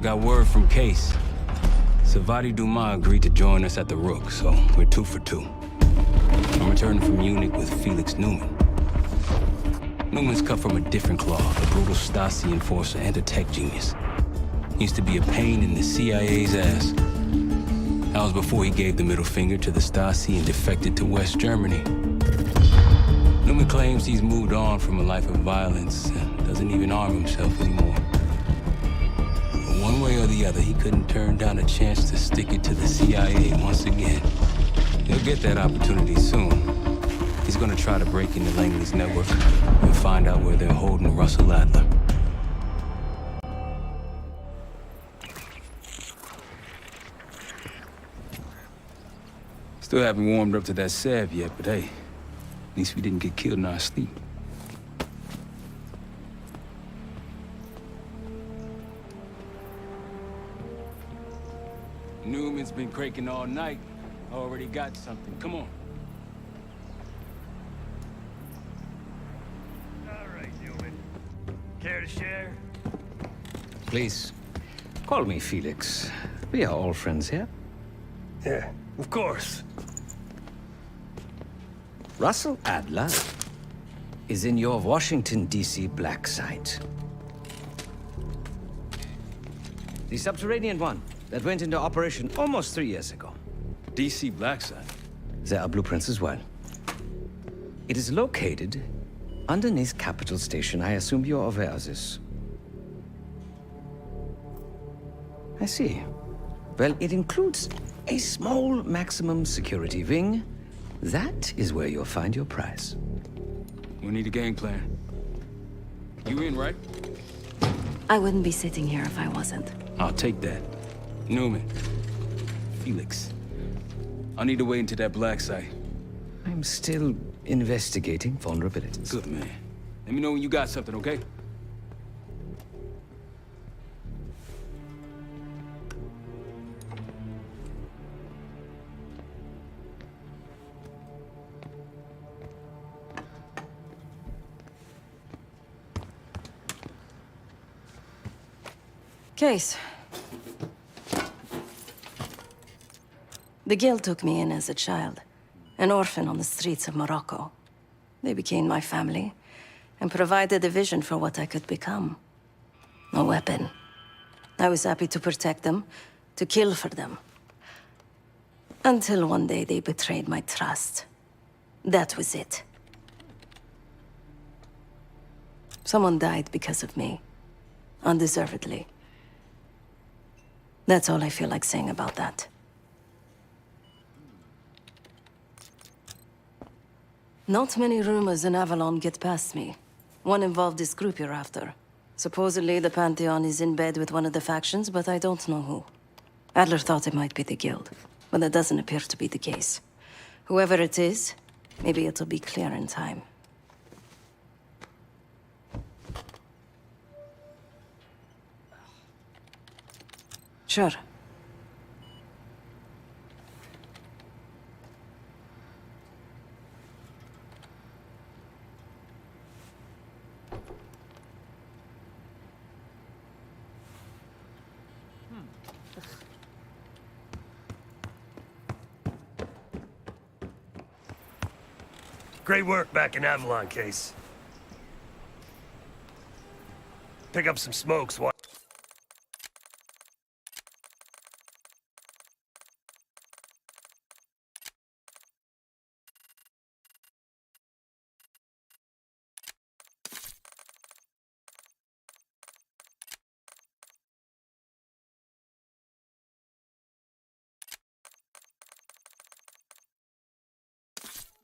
Got word from Case. Savati Dumas agreed to join us at the Rook, so we're 2 for 2. I'm returning from Munich with Felix Newman. Newman's cut from a different cloth, a brutal Stasi enforcer and a tech genius. He used to be a pain in the CIA's ass. That was before he gave the middle finger to the Stasi and defected to West Germany. Newman claims he's moved on from a life of violence and doesn't even arm himself anymore. But one way or the other, he couldn't turn down a chance to stick it to the CIA once again. He'll get that opportunity soon. He's gonna try to break into Langley's network and find out where they're holding Russell Adler. Still haven't warmed up to that salve yet, but hey, at least we didn't get killed in our sleep. Newman's been cranking all night. Already got something. Come on. All right, Newman. Care to share? Please, call me Felix. We are all friends here. Yeah, of course. Russell Adler is in your Washington, D.C. black site. The subterranean one that went into operation almost 3 years ago. DC Blackside. There are blueprints as well. It is located underneath Capitol Station. I assume you're aware of this. I see. Well, it includes a small maximum security wing. That is where you'll find your prize. We need a game plan. You in, right? I wouldn't be sitting here if I wasn't. I'll take that. Newman. Felix. I need to wait into that black site. I'm still investigating vulnerabilities. Good, man. Let me know when you got something, okay? Case. The guild took me in as a child, an orphan on the streets of Morocco. They became my family and provided a vision for what I could become. A weapon. I was happy to protect them, to kill for them. Until one day they betrayed my trust. That was it. Someone died because of me. Undeservedly. That's all I feel like saying about that. Not many rumors in Avalon get past me. One involved this group you're after. Supposedly, the Pantheon is in bed with one of the factions, but I don't know who. Adler thought it might be the Guild, but that doesn't appear to be the case. Whoever it is, maybe it'll be clear in time. Sure. Great work back in Avalon, Case. Pick up some smokes while...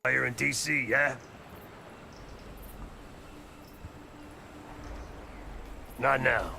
You're in D.C., yeah? Not now.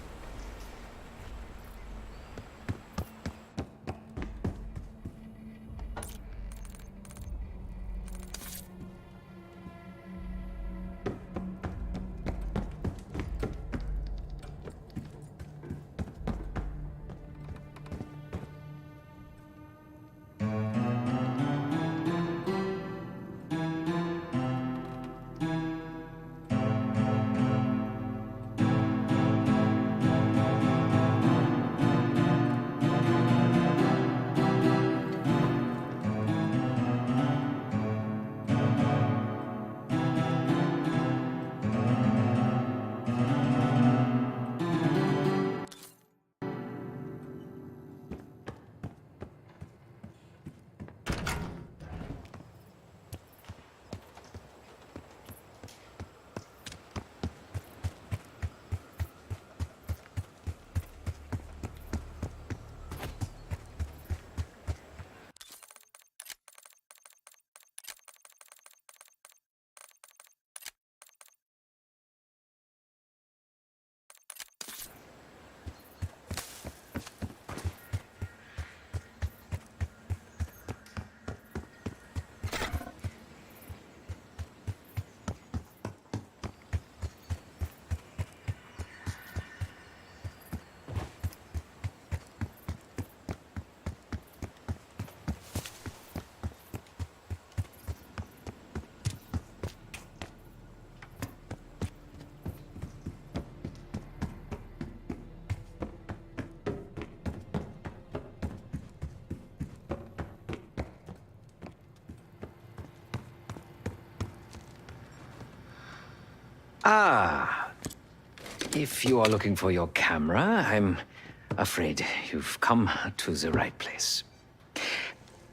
Ah, if you are looking for your camera, I'm afraid you've come to the right place.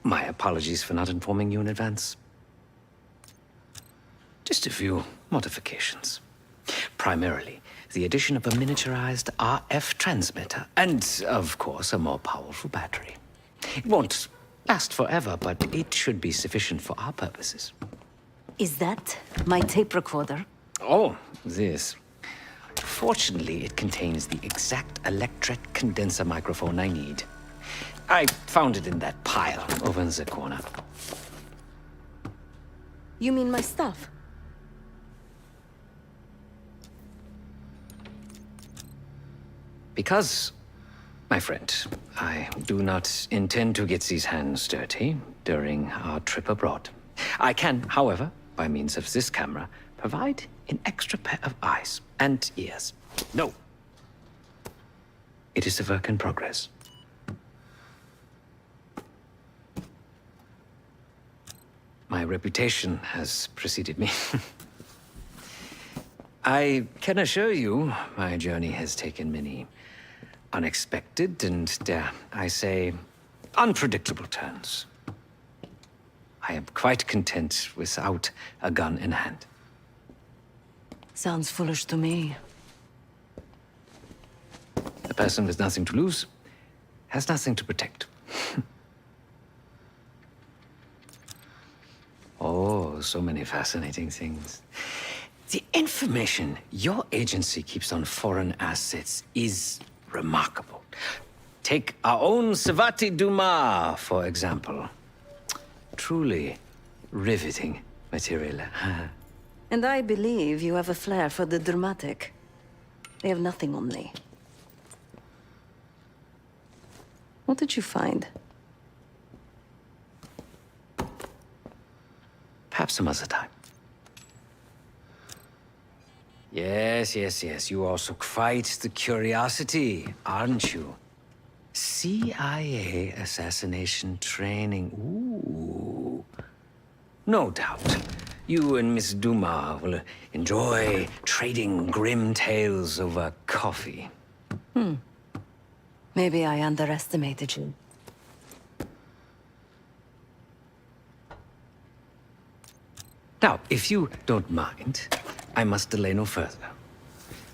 My apologies for not informing you in advance. Just a few modifications. Primarily, the addition of a miniaturized RF transmitter, and, of course, a more powerful battery. It won't last forever, but it should be sufficient for our purposes. Is that my tape recorder? Oh, this. Fortunately, it contains the exact electret condenser microphone I need. I found it in that pile over in the corner. You mean my stuff? Because, my friend, I do not intend to get these hands dirty during our trip abroad. I can, however, by means of this camera, provide an extra pair of eyes and ears. No. It is a work in progress. My reputation has preceded me. I can assure you, my journey has taken many unexpected and, dare I say, unpredictable turns. I am quite content without a gun in hand. Sounds foolish to me. A person with nothing to lose has nothing to protect. Oh, so many fascinating things. The information your agency keeps on foreign assets is remarkable. Take our own Savati Dumas, for example. Truly riveting material. And I believe you have a flair for the dramatic. They have nothing on me. What did you find? Perhaps some other time. Yes. You also quite the curiosity, aren't you? CIA assassination training. Ooh. No doubt. You and Miss Dumas will enjoy trading grim tales over coffee. Maybe I underestimated you. Now, if you don't mind, I must delay no further.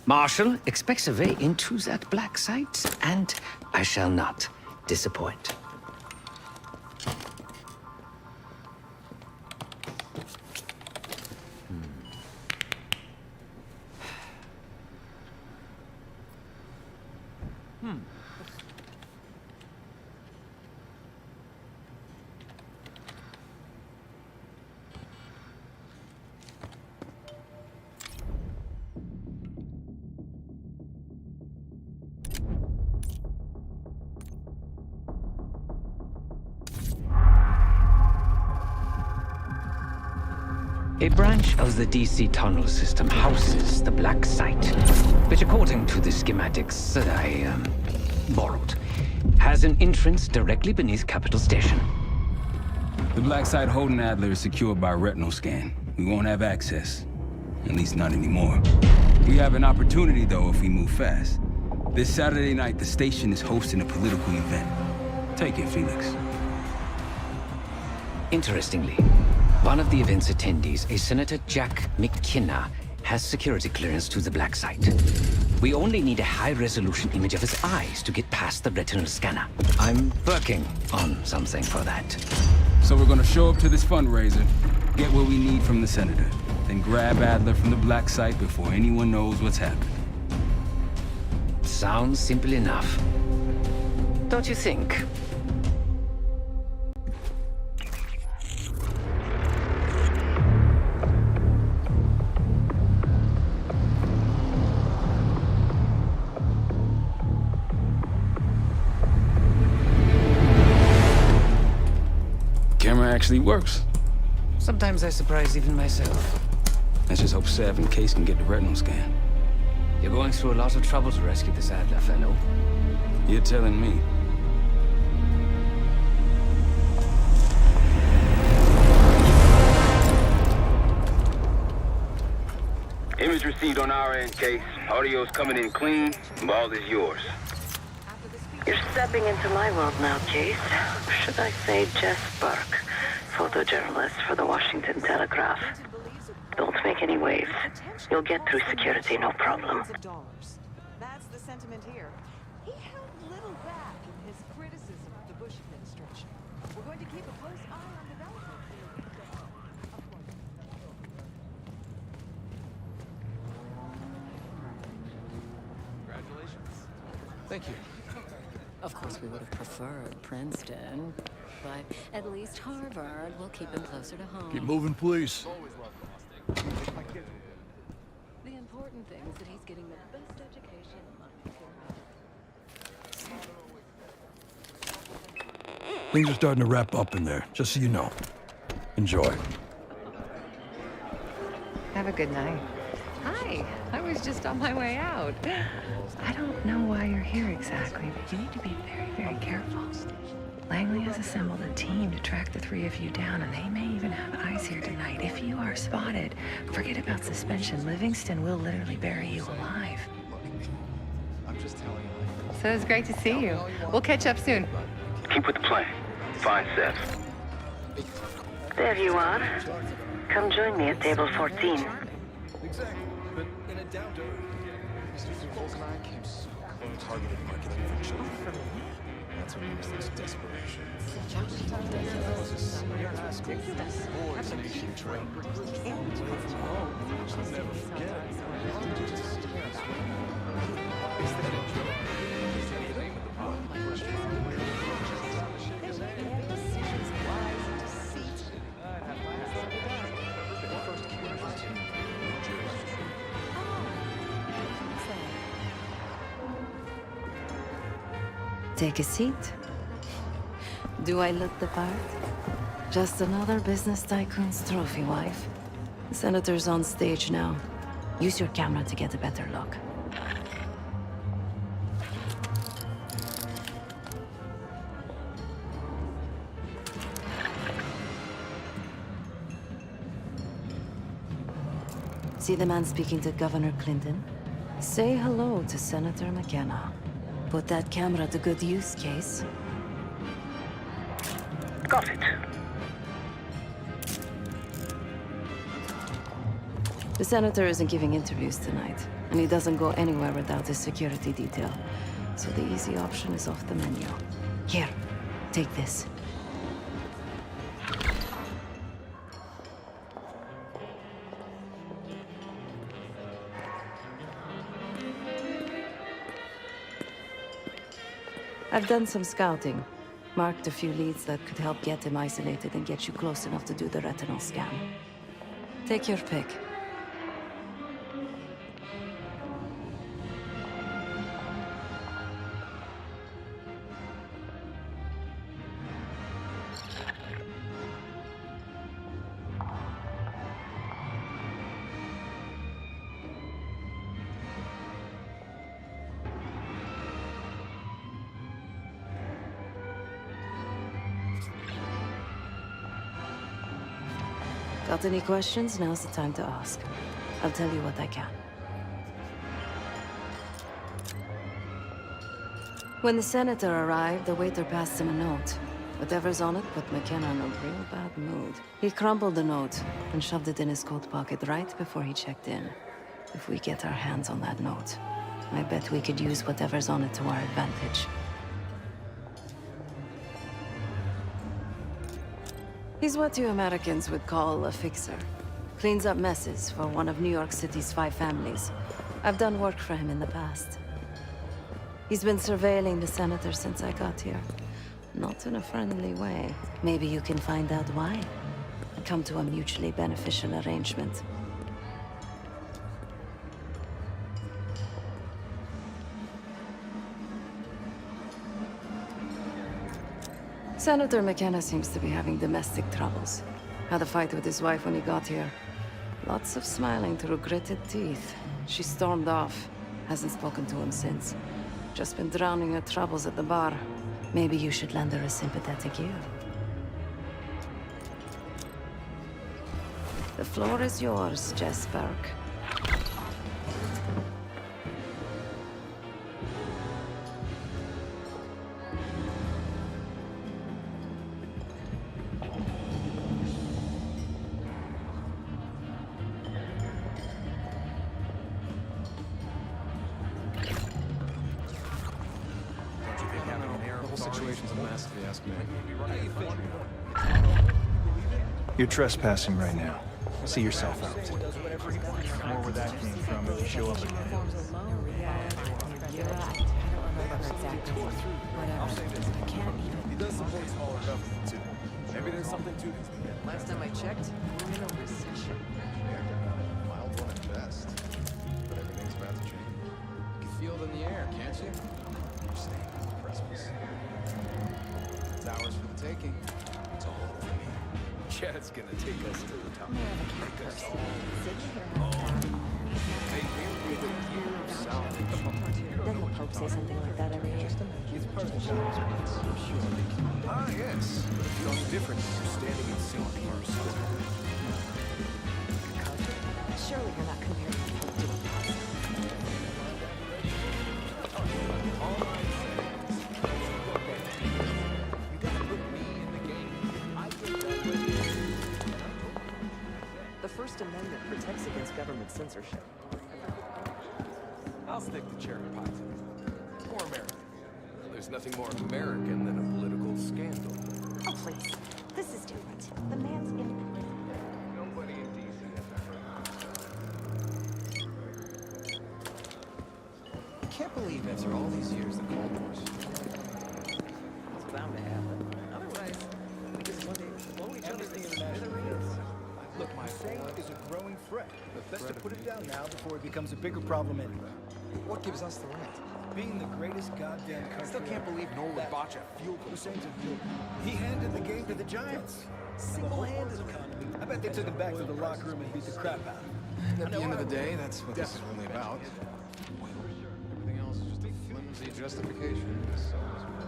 Marshall expects a way into that black site, and I shall not disappoint. A branch of the DC tunnel system houses the black site, which according to the schematics that I borrowed, has an entrance directly beneath Capital Station. The black site holding Adler is secured by retinal scan. We won't have access. At least not anymore. We have an opportunity, though, if we move fast. This Saturday night, the station is hosting a political event. Take it, Felix. Interestingly, one of the event's attendees, a Senator Jack McKenna, has security clearance to the black site. We only need a high-resolution image of his eyes to get past the retinal scanner. I'm working on something for that. So we're gonna show up to this fundraiser, get what we need from the senator, then grab Adler from the black site before anyone knows what's happened. Sounds simple enough. Don't you think? Camera actually works. Sometimes I surprise even myself. Let's just hope Sav and Case can get the retinal scan. You're going through a lot of trouble to rescue this Adler fellow. You're telling me. Image received on our end, Case. Audio's coming in clean. Ball is yours. You're stepping into my world now, Case. Should I say Jess Burke, photojournalist for the Washington Telegraph. Don't make any waves. You'll get through security, no problem. That's the sentiment here. He held little back in his criticism of the Bush administration. We're going to keep a close eye on developments here. Congratulations. Thank you. Of course, we would have preferred Princeton, but at least Harvard will keep him closer to home. Keep moving, please. The important thing is that he's getting the best education money can have. Things are starting to wrap up in there, just so you know. Enjoy. Have a good night. Hi, I was just on my way out. I don't know why you're here exactly, but you need to be very, very careful. Langley has assembled a team to track the three of you down, and they may even have eyes here tonight. If you are spotted, forget about suspension. Livingston will literally bury you alive. I'm just telling you. So it's great to see you. We'll catch up soon. Keep with the plan. Find Seth. There you are. Come join me at table 14. Exactly. But in a downturn, Mr. Volk and I came so close. Targeted marketing for children. That's what gives us desperation. Boys nation train. I'll never forget. Is that a joke? Is that the name of the book? Take a seat. Do I look the part? Just another business tycoon's trophy wife. The senator's on stage now. Use your camera to get a better look. See the man speaking to Governor Clinton? Say hello to Senator McKenna. Put that camera to good use, Case. Got it. The senator isn't giving interviews tonight, and he doesn't go anywhere without his security detail. So the easy option is off the menu. Here, take this. I've done some scouting. Marked a few leads that could help get him isolated and get you close enough to do the retinal scan. Take your pick. Got any questions? Now's the time to ask. I'll tell you what I can. When the senator arrived, the waiter passed him a note. Whatever's on it put McKenna in a real bad mood. He crumpled the note and shoved it in his coat pocket right before he checked in. If we get our hands on that note, I bet we could use whatever's on it to our advantage. He's what you Americans would call a fixer. Cleans up messes for one of New York City's 5 families. I've done work for him in the past. He's been surveilling the senator since I got here. Not in a friendly way. Maybe you can find out why. Come to a mutually beneficial arrangement. Senator McKenna seems to be having domestic troubles. Had a fight with his wife when he got here. Lots of smiling through gritted teeth. She stormed off. Hasn't spoken to him since. Just been drowning her troubles at the bar. Maybe you should lend her a sympathetic ear. The floor is yours, Jess Burke. situation's a mess, if you ask me. You're trespassing right now. See yourself out. More where that came from if you show up again. He does support smaller government, too. Maybe there's something to this. Last time I checked, we're in a recession. Mild one at best. But everything's about to change. You can feel it in the air, can't you? You're staying for Christmas. It's ours for the taking. It's all for me. Yeah, it's gonna take us to the top. Take us all. Hey, we'll be the year of salvage. Doesn't the Pope say something like that every year? It's part of the Giants' rights. Ah, yes. But the only difference is you're standing in St. Peter's Square. Surely you're not comparing the Pope to a posse. The First Amendment protects against government censorship. I'll stick to cherry pie today. It's more American. There's nothing more American than a political scandal. Oh, please. This is different. The man's independent. Nobody in D.C. has ever... I can't believe after all these years the Cold War's... It's bound to happen. Otherwise, we just want to blow each other's things to smithereens. Look, my say is a growing threat. But best to put it down now before it becomes a bigger problem anyway. What gives us the right? Being the greatest goddamn country. I still can't believe Noel would botch a field goal. Hussein's a field goal. He handed the game to the Giants. Single-handed economy. I bet they took him back to the locker room and beat the crap out of him. At the end of the day, that's what this is really about. Everything else is just a flimsy justification. So is war.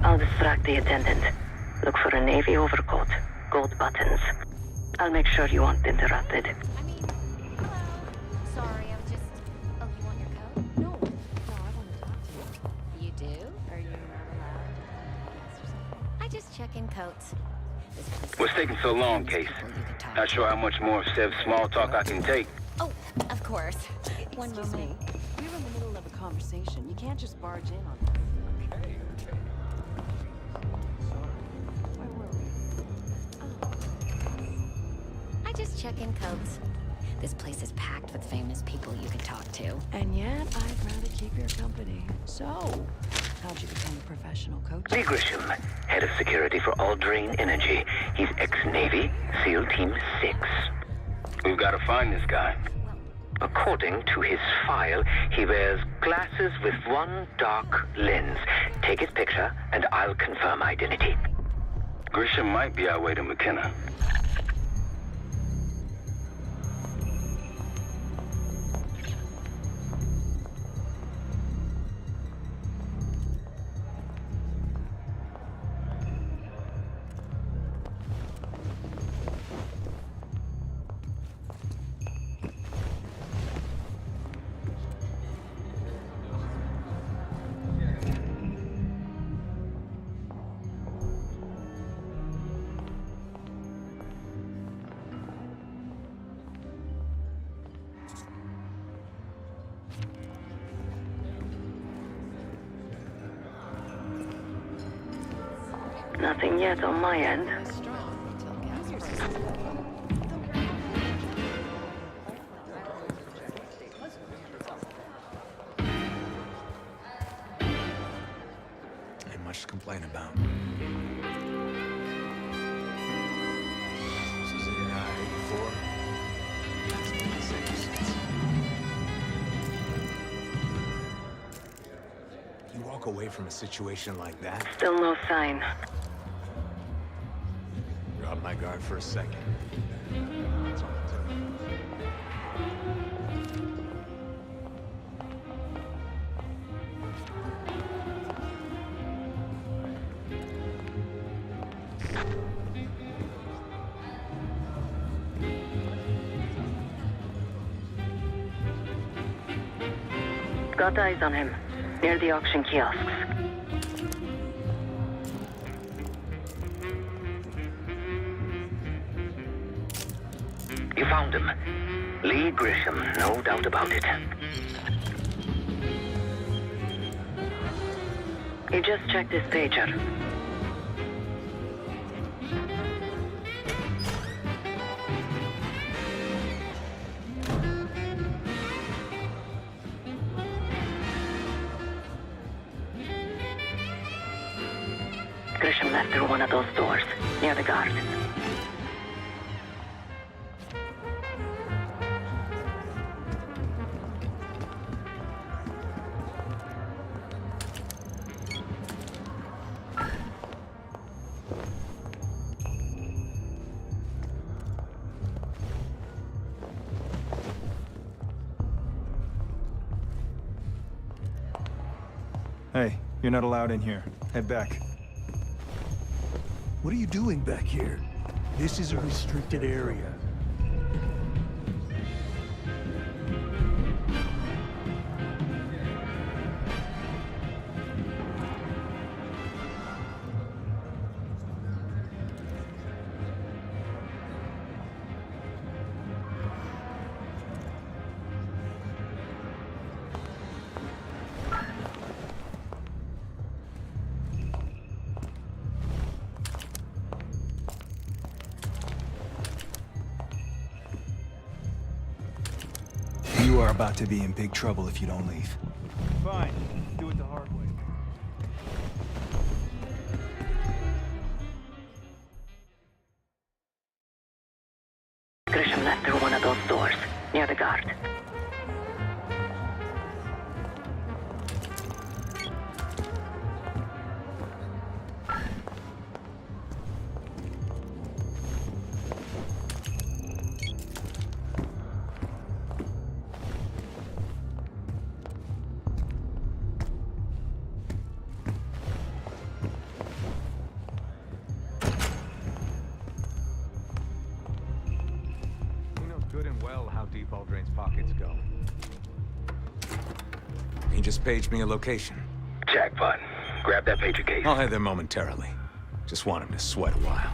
I'll distract the attendant. Look for a navy overcoat, gold buttons. I'll make sure you aren't interrupted. I mean, hello. Sorry, I was just... Oh, you want your coat? No. No, I want to talk to you. You do? Are you not allowed? I just check in coats. What's taking so long, Case? Not sure how much more of Sev's small talk I can take. Oh, of course. One Excuse me. moment. We were in the middle of a conversation. You can't just barge in on us. Okay. Where were we? Oh. I just check in coats. This place is packed with famous people you can talk to. And yet, I'd rather keep your company. So, how'd you become a professional coach? Lee Grisham, head of security for Alderain Energy. He's ex-Navy, SEAL Team 6. We've got to find this guy. According to his file, he wears glasses with one dark lens. Take his picture, and I'll confirm identity. Grisham might be our way to McKenna. Nothing yet on my end. Ain't much to complain about. This is in 84. That's been the same since. You walk away from a situation like that. Still no sign. my guard for a second. That's all it took. Got eyes on him, near the auction kiosks. You found him. Lee Grisham, no doubt about it. He just checked his pager. Grisham left through one of those doors, near the guard. Hey, you're not allowed in here. Head back. What are you doing back here? This is a restricted area. You are about to be in big trouble if you don't leave. Fine. Do it the hard way. Grisham left through one of those doors, near the guard. Good and well how deep Aldrain's pockets go. He just paged me a location. Jackpot. Grab that pager case. I'll head there momentarily. Just want him to sweat a while.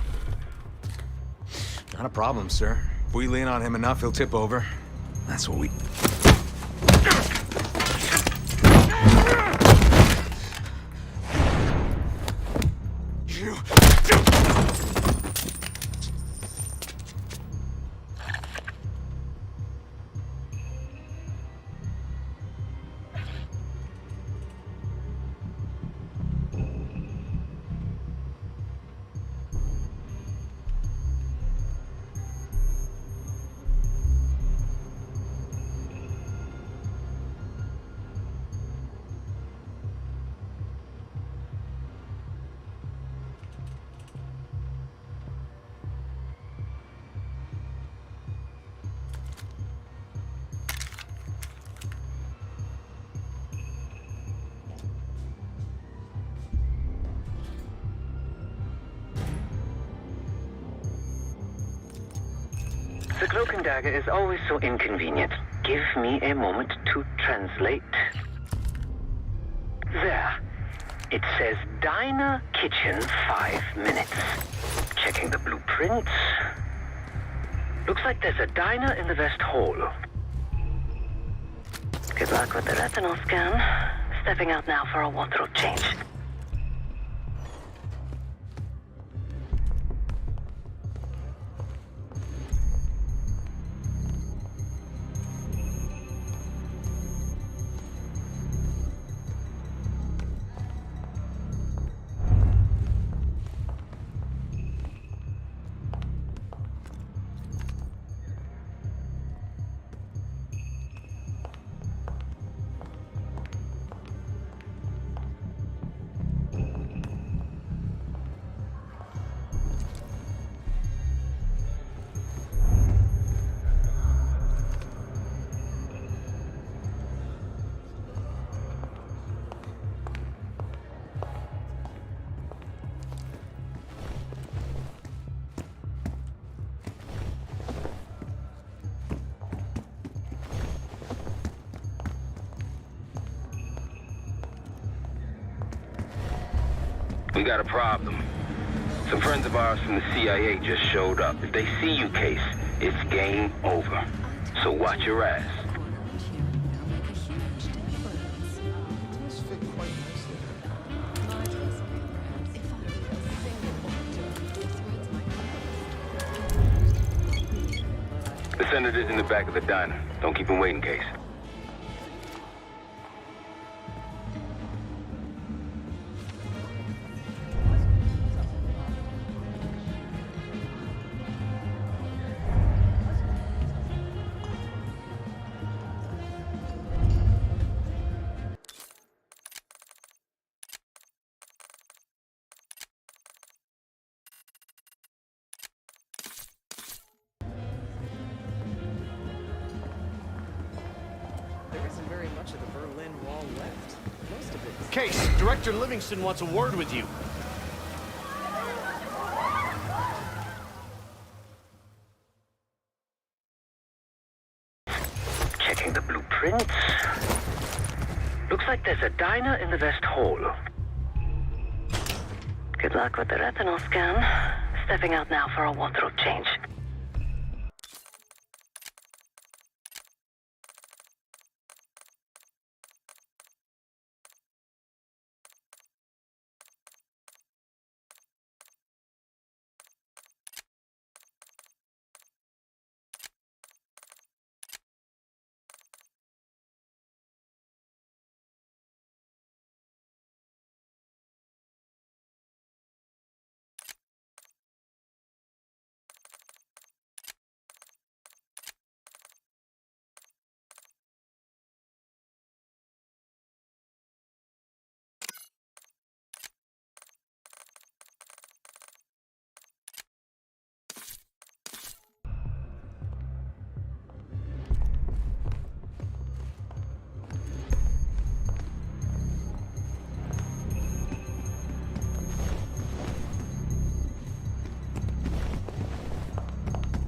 Not a problem, sir. If we lean on him enough, he'll tip over. That's what we... The cloaking dagger is always so inconvenient. Give me a moment to translate. There. It says Diner Kitchen 5 minutes. Checking the blueprints. Looks like there's a diner in the West Hall. Good luck with the retinal scan. Stepping out now for a wardrobe change. We got a problem. Some friends of ours from the CIA just showed up. If they see you, Case, it's game over. So watch your ass. Does fit quite nicely. The senator's in the back of the diner. Don't keep him waiting, Case. There isn't very much of the Berlin Wall left. Most of it is... Case, Director Livingston wants a word with you. Checking the blueprints. Looks like there's a diner in the West Hall. Good luck with the retinal scan. Stepping out now for a wardrobe change.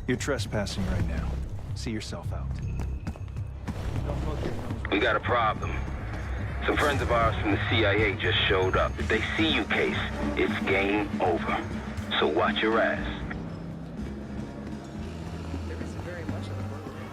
You're trespassing right now. See yourself out. We got a problem. Some friends of ours from the CIA just showed up. If they see you, Case, it's game over. So watch your ass. There isn't very much of the Berlin...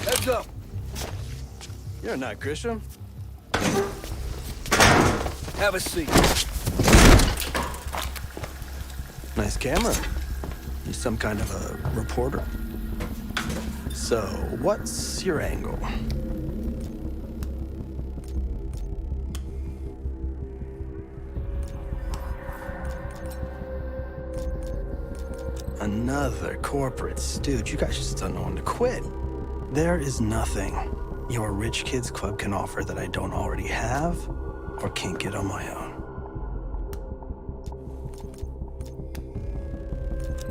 Heads up! You're not Grisham. Have a seat. Nice camera. You some kind of a reporter? So, what's your angle? Another corporate stooge. You guys just don't know when to quit. There is nothing your rich kids club can offer that I don't already have or can't get on my own.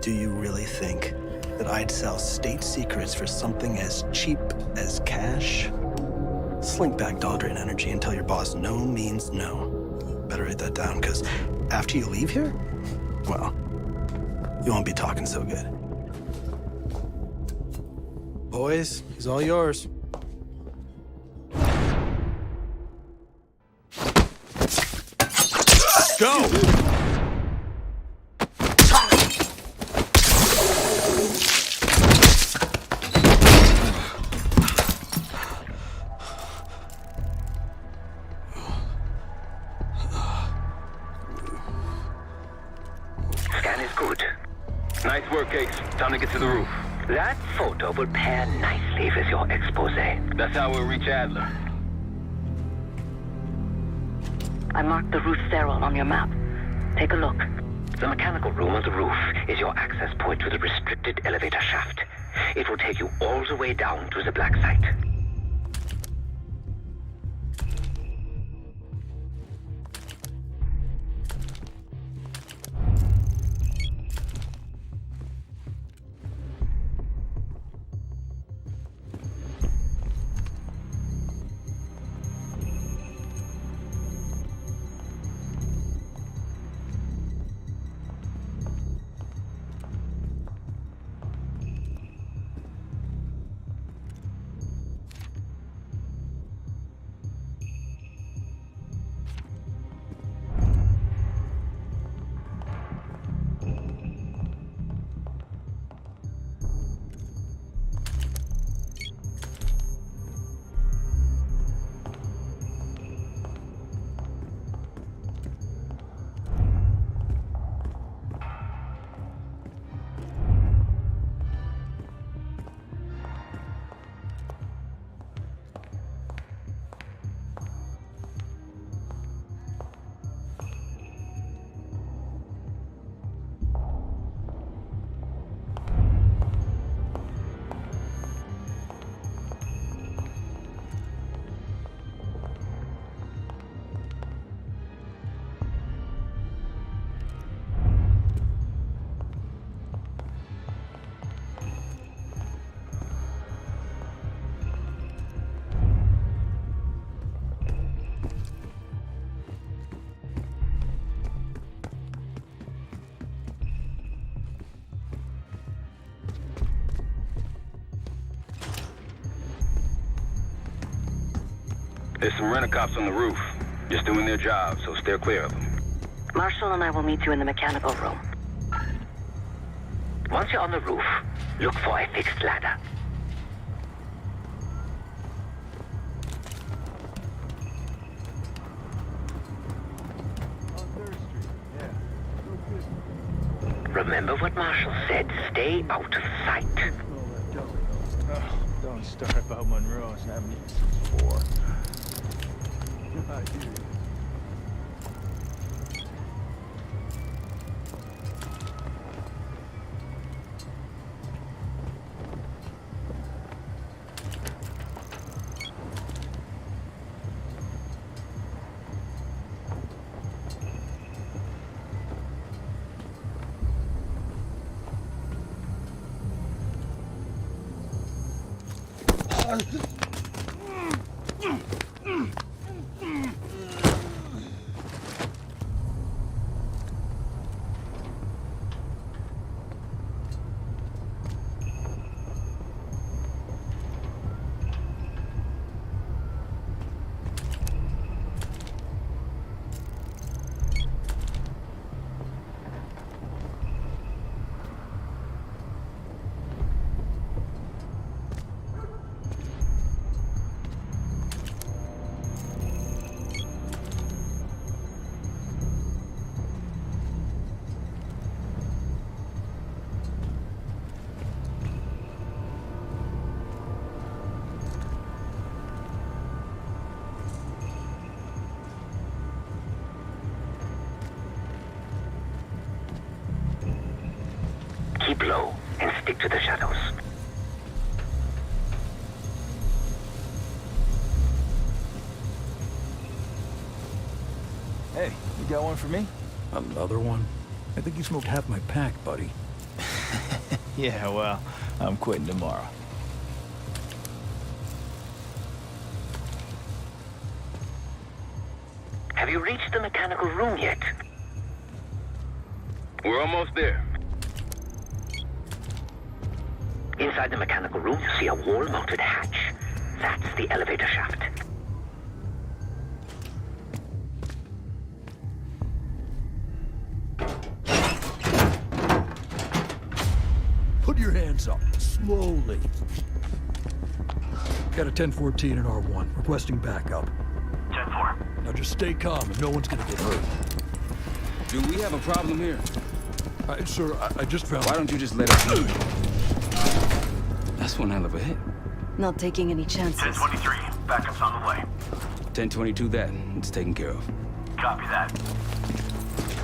Do you really think that I'd sell state secrets for something as cheap as cash? Slink back Daldrian energy and tell your boss no means no. Better write that down, because after you leave here, well, you won't be talking so good. Boys, he's all yours. Go! Scan is good. Nice work, Case. Time to get to the roof. That photo will pair nicely with your expose. That's how we'll reach Adler. I marked the roof stairwell on your map. Take a look. The mechanical room on the roof is your access point to the restricted elevator shaft. It will take you all the way down to the black site. There's some rent-a-cops on the roof. Just doing their job, so steer clear of them. Marshall and I will meet you in the mechanical room. Once you're on the roof, look for a fixed ladder. Remember what Marshall said, stay out of sight. Oh, don't start about Monroe's. I haven't eaten since 4. I hear you. Keep low and stick to the shadows. Hey, you got one for me? Another one? I think you smoked half my pack, buddy. Yeah, well, I'm quitting tomorrow. Have you reached the mechanical room yet? We're almost there. Inside the mechanical room, you see a wall-mounted hatch. That's the elevator shaft. Put your hands up, slowly. Got a 1014 and R1, requesting backup. 10-4. Now just stay calm and no one's gonna get hurt. Do we have a problem here? Sir, I just found... Why don't you just let us know? That's one hell of a hit. Not taking any chances. 1023. Backup's on the way. 1022 that. It's taken care of. Copy that.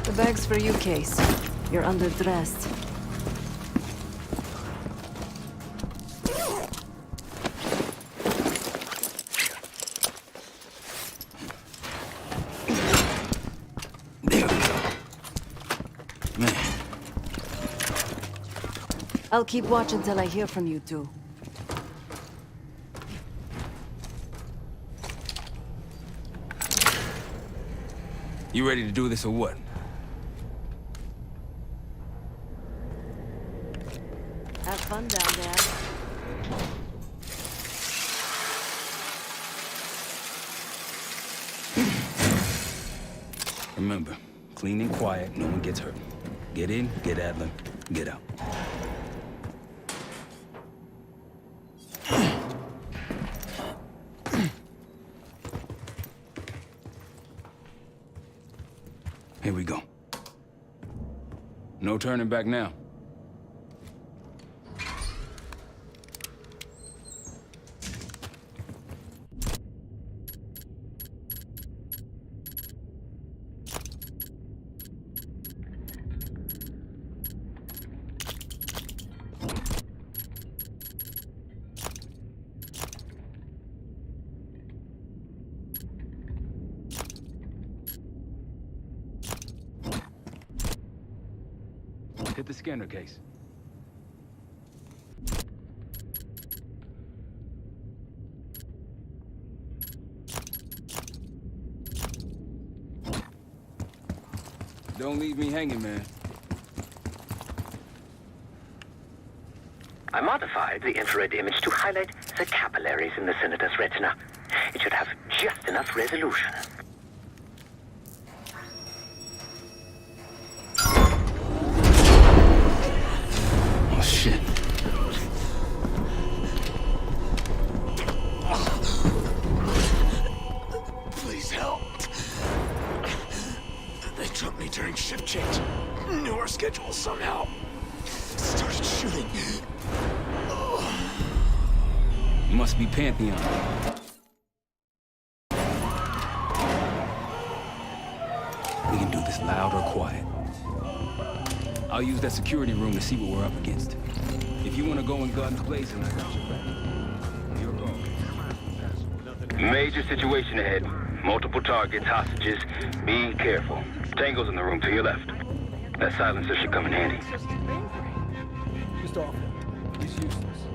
The bag's for you, Case. You're underdressed. There we go. Man. I'll keep watch until I hear from you two. You ready to do this or what? Have fun down there. Remember, clean and quiet, no one gets hurt. Get in, get Adler, get out. Here we go. No turning back now. Hit the scanner, Case. Don't leave me hanging, man. I modified the infrared image to highlight the capillaries in the senator's retina. It should have just enough resolution. Oh, shit. Please help. They took me during shift change. Knew our schedule somehow. Started shooting. Must be Pantheon. We can do this loud or quiet. I'll use that security room to see what we're up against. If you want to go in guns blazing, I got your back. Your call. Major situation ahead. Multiple targets, hostages. Be careful. Tango's in the room to your left. That silencer should come in handy. Just off him. He's useless.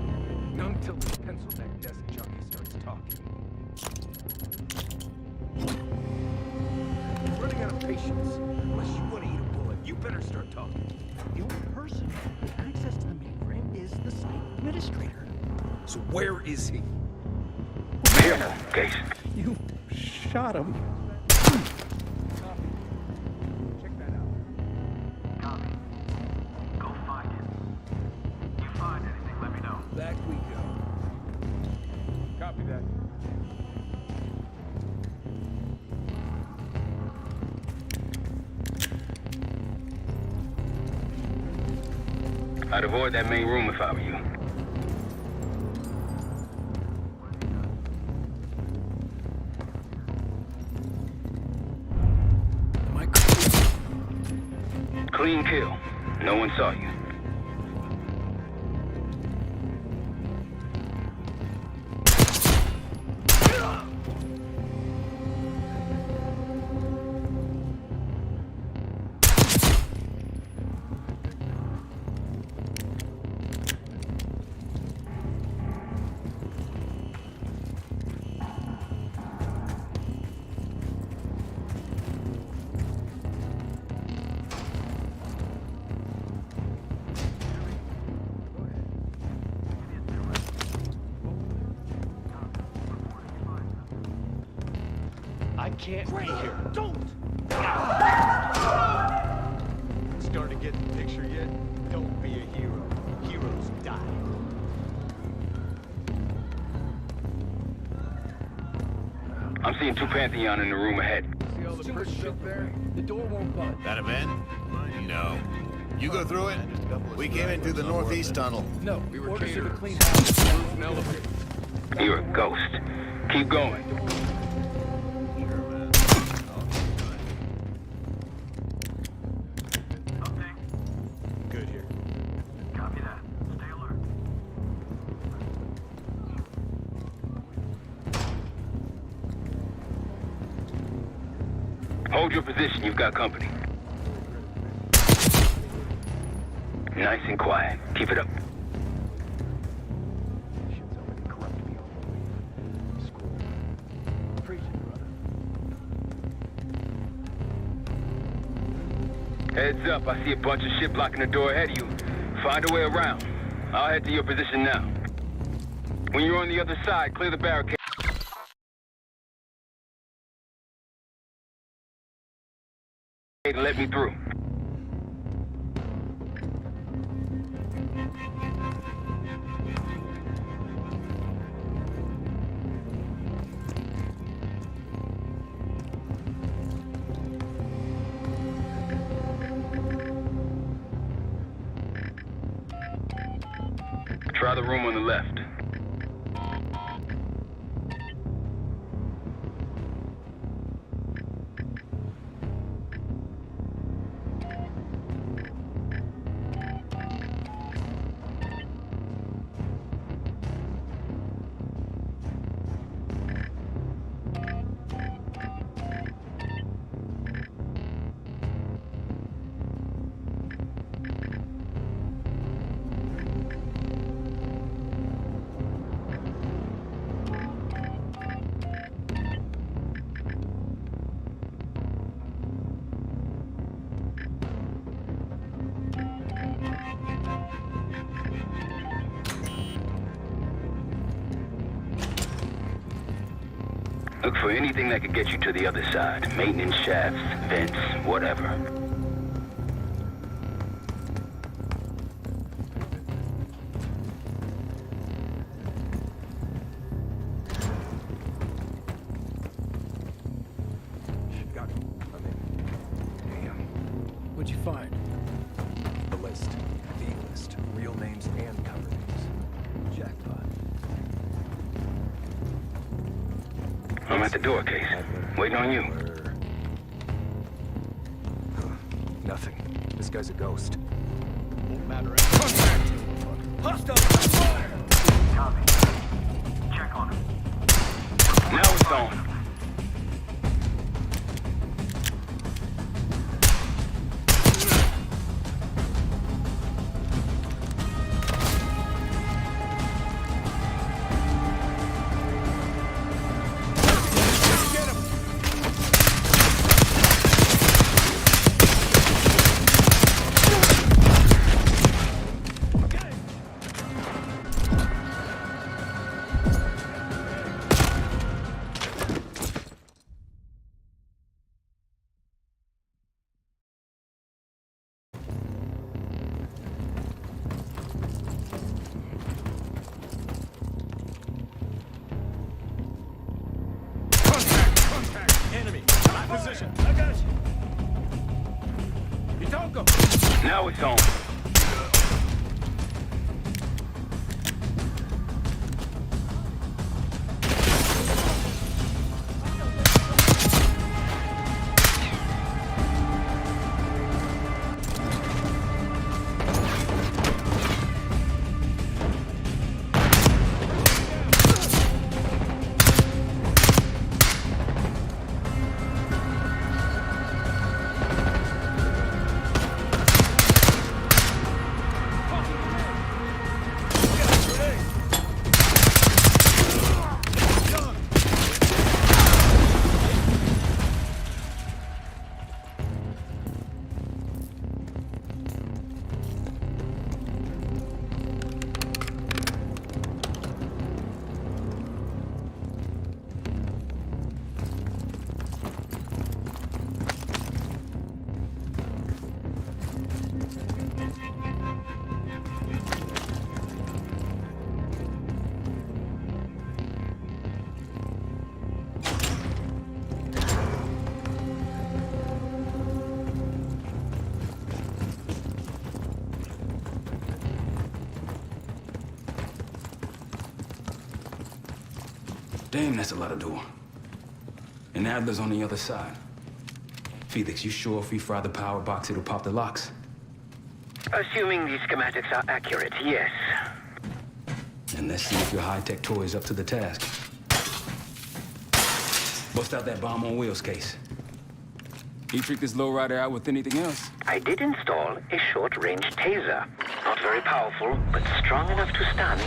Not until this pencil neck desk junkie starts talking. I'm running out of patience. Unless you want to eat a bullet, you better start talking. The only person with access to the mainframe is the site administrator. So where is he? Careful, Case. You shot him. Check that out. Copy. Go find him. You find anything, let me know. Back we go. Copy that. I'd avoid that main room if I were you. Clean kill. No one saw you. I can't be here. Don't! Starting to get the picture yet? Don't be a hero. Heroes die. I'm seeing two Pantheon in the room ahead. See all the pretty shit there? The door won't budge. That a vent? No. You go through it? We came in through the northeast tunnel. No, we were orders to clean house, roof, and elevator. You're a ghost. Keep going. Good here. Copy that. Stay alert. Hold your position. You've got company. Nice and quiet. Keep it up. Shit's already corrupt me all the way. School. Preaching, brother. Heads up. I see a bunch of shit blocking the door ahead of you. Find a way around. I'll head to your position now. When you're on the other side, clear the barricade. And let me through. Try the room on the left. Look for anything that could get you to the other side. Maintenance shafts, vents, whatever. Got it. I'm in. Damn. What'd you find? The list. The list. Real names and cover names. Jackpot. I'm at the door, Case. Waiting on you. Nothing. This guy's a ghost. Won't matter. Contact! Hostile! Fire! Copy. Check on him. Now it's on. Enemy! My position! I got you! You don't go! Now it's on. Damn, that's a lot of door. And Adler's on the other side. Felix, you sure if we fry the power box, it'll pop the locks? Assuming these schematics are accurate, yes. And let's see if your high-tech toy is up to the task. Bust out that bomb on wheels, Case. You freak this lowrider out with anything else? I did install a short-range taser. Not very powerful, but strong enough to stun.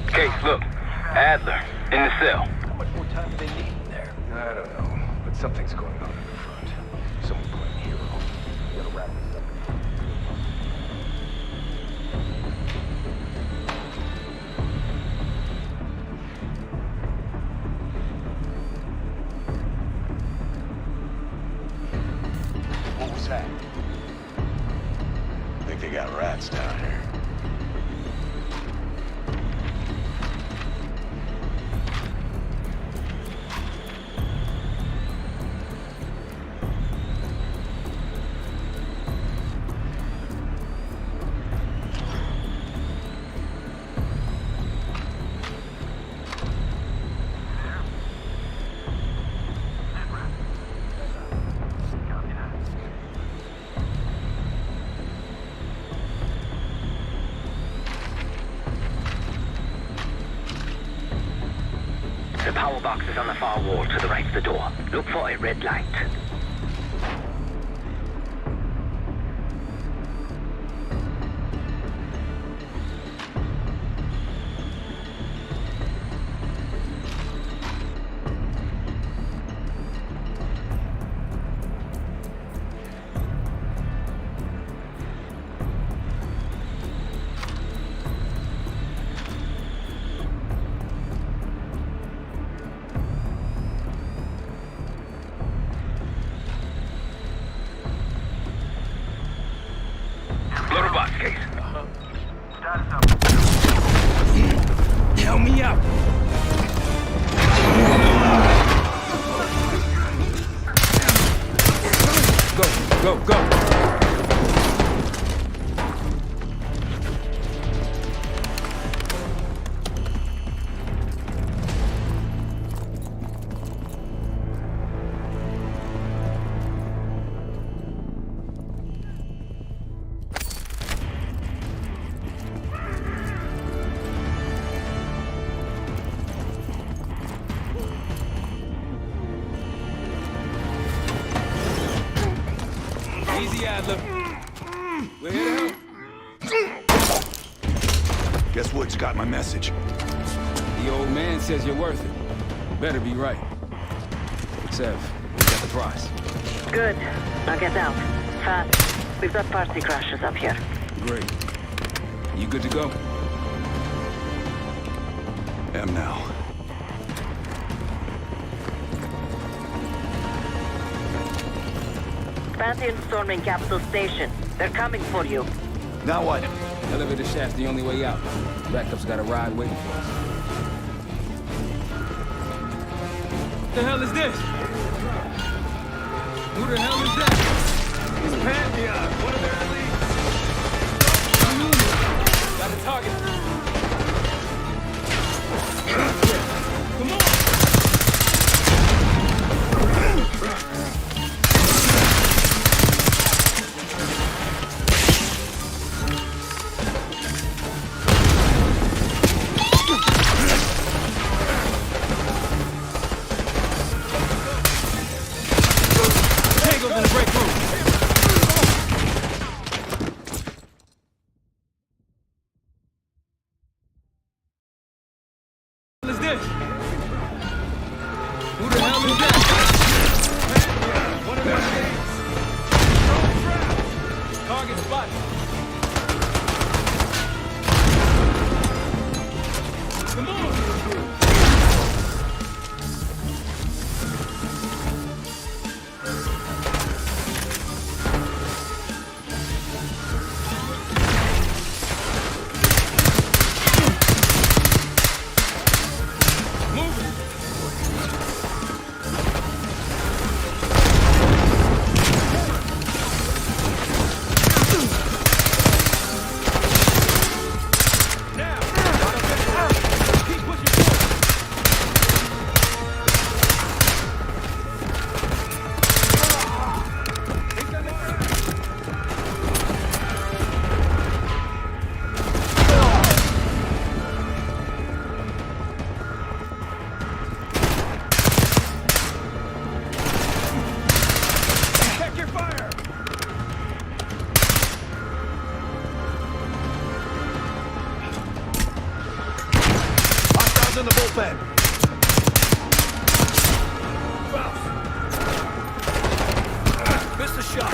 Case, look. Adler, in the cell. How much more time do they need in there? I don't know, but something's going on in the front. Someone playing hero. We gotta wrap this up. What was that? I think they got rats down here. The power box is on the far wall to the right of the door. Look for a red light. Adler. We're here to help. Guess what? You got my message. The old man says you're worth it. Better be right. Sev, we got the prize. Good. Now get out. Fast. We've got party crashers up here. Great. You good to go? Am now. Pantheon storming Capital Station. They're coming for you. Now what? Elevator shaft's the only way out. Backup's got a ride waiting for us. What the hell is this? Who the hell is that? It's Pantheon, one of their elite. Got a target. Come on! Tango's in the break room. What is this? Who the hell is that? One of their target spotted. Come on! In the bullpen. Missed the shot.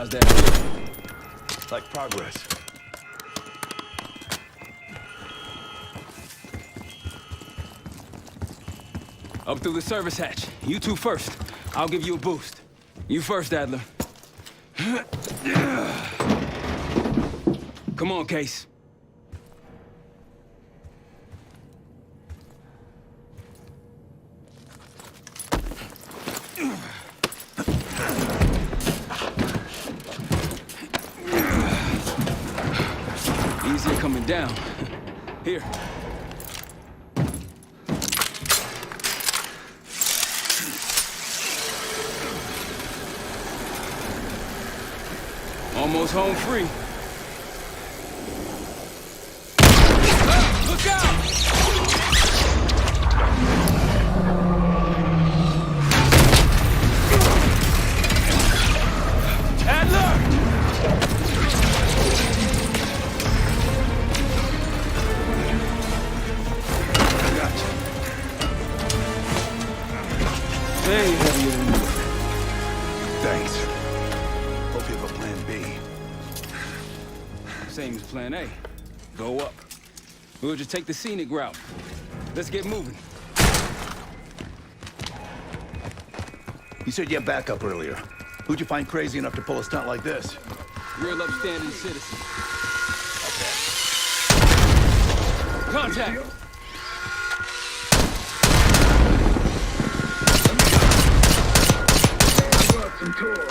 How's that feel? Like progress. Up through the service hatch. You two first. I'll give you a boost. You first, Adler. Come on, Case. Easier coming down. Here. Almost home free. Look out! Adler! Gotcha. Way heavier than you. Thanks. Hope you have a plan B. Same as plan A. Go up. We'll just take the scenic route. Let's get moving. You said you had backup earlier. Who'd you find crazy enough to pull a stunt like this? Real upstanding citizen. Contact! Some toys.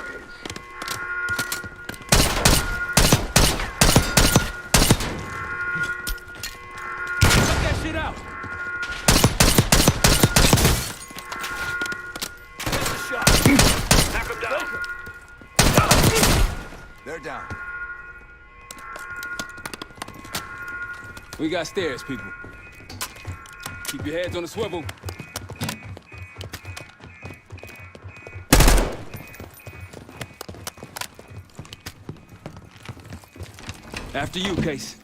Check that shit out! That's a shot. Knock him down. They're down. We got stairs, people. Keep your heads on the swivel. After you, Case.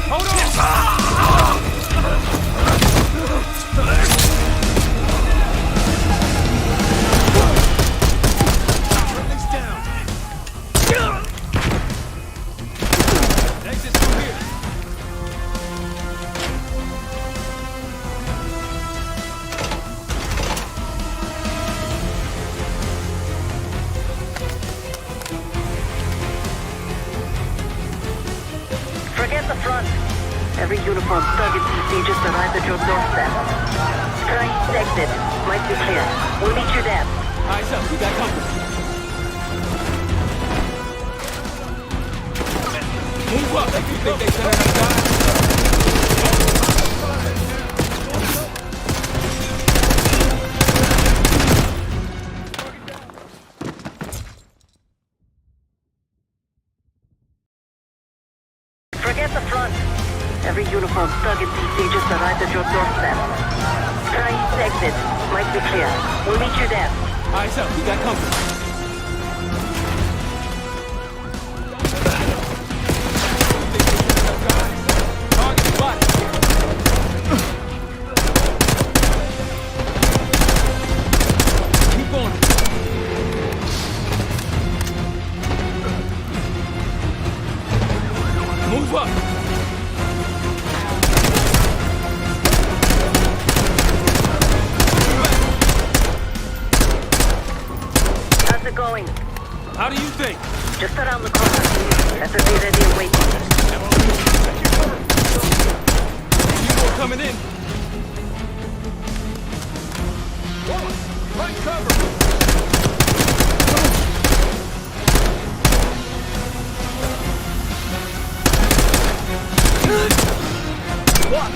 Hold on! Forget the front. Every uniform thug in DC just arrived at your doorstep. Try east exit. Might be clear. We'll meet you there. Eyes up, we got company. Move up if you think they sent enough guys. Forget the front. Every uniform thug in DC just arrived at your doorstep. Try east exit. Might be clear. We'll meet you there. Eyes up, we got company. Target spotted. Keep going. Move up. How's it going? How do you think? Just around the corner. Better be ready and waiting. You more coming in. Find cover. What?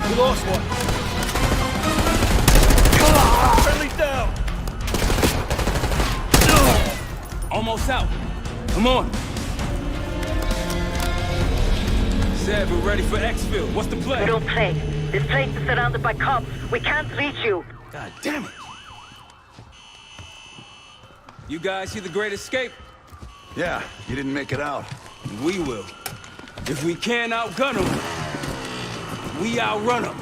We lost one. Friendly's down. Almost out. Come on. Said we're ready for exfil. What's the play? We don't play. This place is surrounded by cops. We can't reach you. God damn it! You guys see the Great Escape? Yeah, you didn't make it out. We will. If we can't outgun them, we outrun them.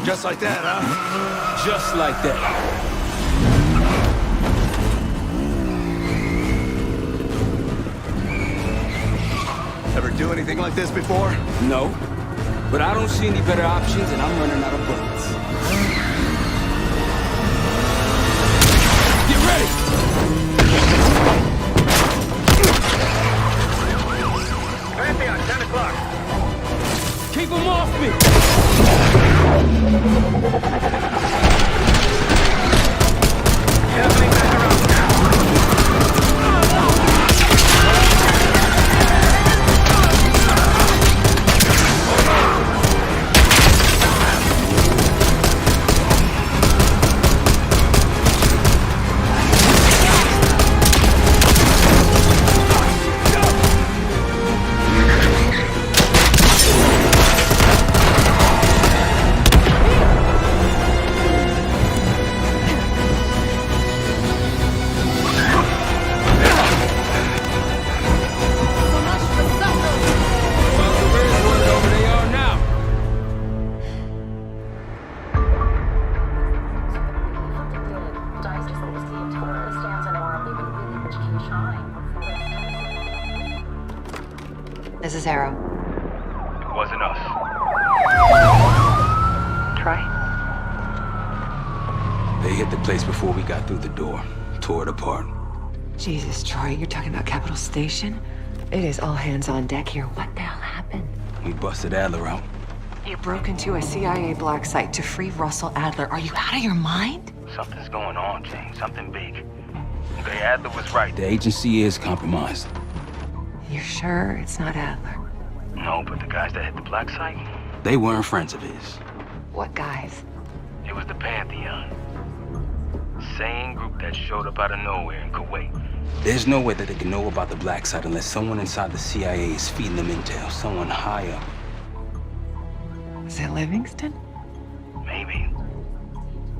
Just like that, huh? Just like that. Ever do anything like this before? No. But I don't see any better options, and I'm running out of bullets. Get ready! Pantheon, 10 o'clock. Keep them off me! Circling back around now. This is Arrow. It wasn't us. Troy? They hit the place before we got through the door. Tore it apart. Jesus, Troy, you're talking about Capital Station? It is all hands on deck here. What the hell happened? We busted Adler out. You broke into a CIA black site to free Russell Adler. Are you out of your mind? Something's going on, James. Something big. Okay, Adler was right. The agency is compromised. You're sure it's not Adler? No, but the guys that hit the black site? They weren't friends of his. What guys? It was the Pantheon. Same group that showed up out of nowhere in Kuwait. There's no way that they can know about the black site unless someone inside the CIA is feeding them intel. Someone high up. Is it Livingston? Maybe.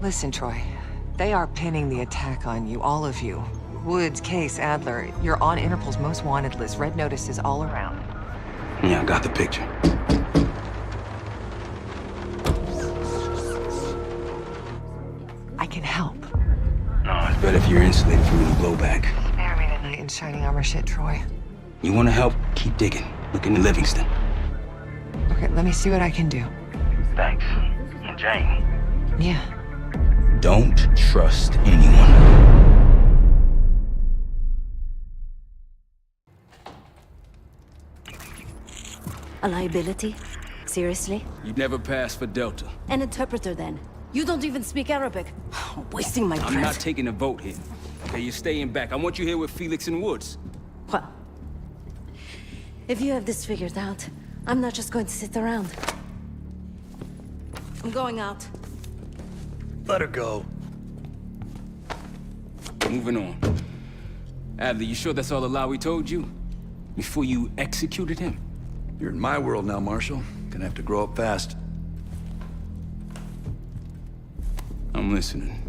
Listen, Troy. They are pinning the attack on you, all of you. Woods, Case, Adler. You're on Interpol's most wanted list. Red notices all around. Yeah, I got the picture. I can help. No, it's better if you're insulated from any blowback. Spare me the knight in shining armor shit, Troy. You want to help? Keep digging. Look into Livingston. Okay, let me see what I can do. Thanks. And Jane. Yeah. Don't trust anyone. A liability? Seriously? You'd never pass for Delta. An interpreter, then. You don't even speak Arabic. Wasting my breath. I'm not taking a vote here. Okay, you're staying back. I want you here with Felix and Woods. Well, if you have this figured out, I'm not just going to sit around. I'm going out. Let her go. Moving on. Adler, you sure that's all the lie we told you? Before you executed him? You're in my world now, Marshal. Gonna have to grow up fast. I'm listening.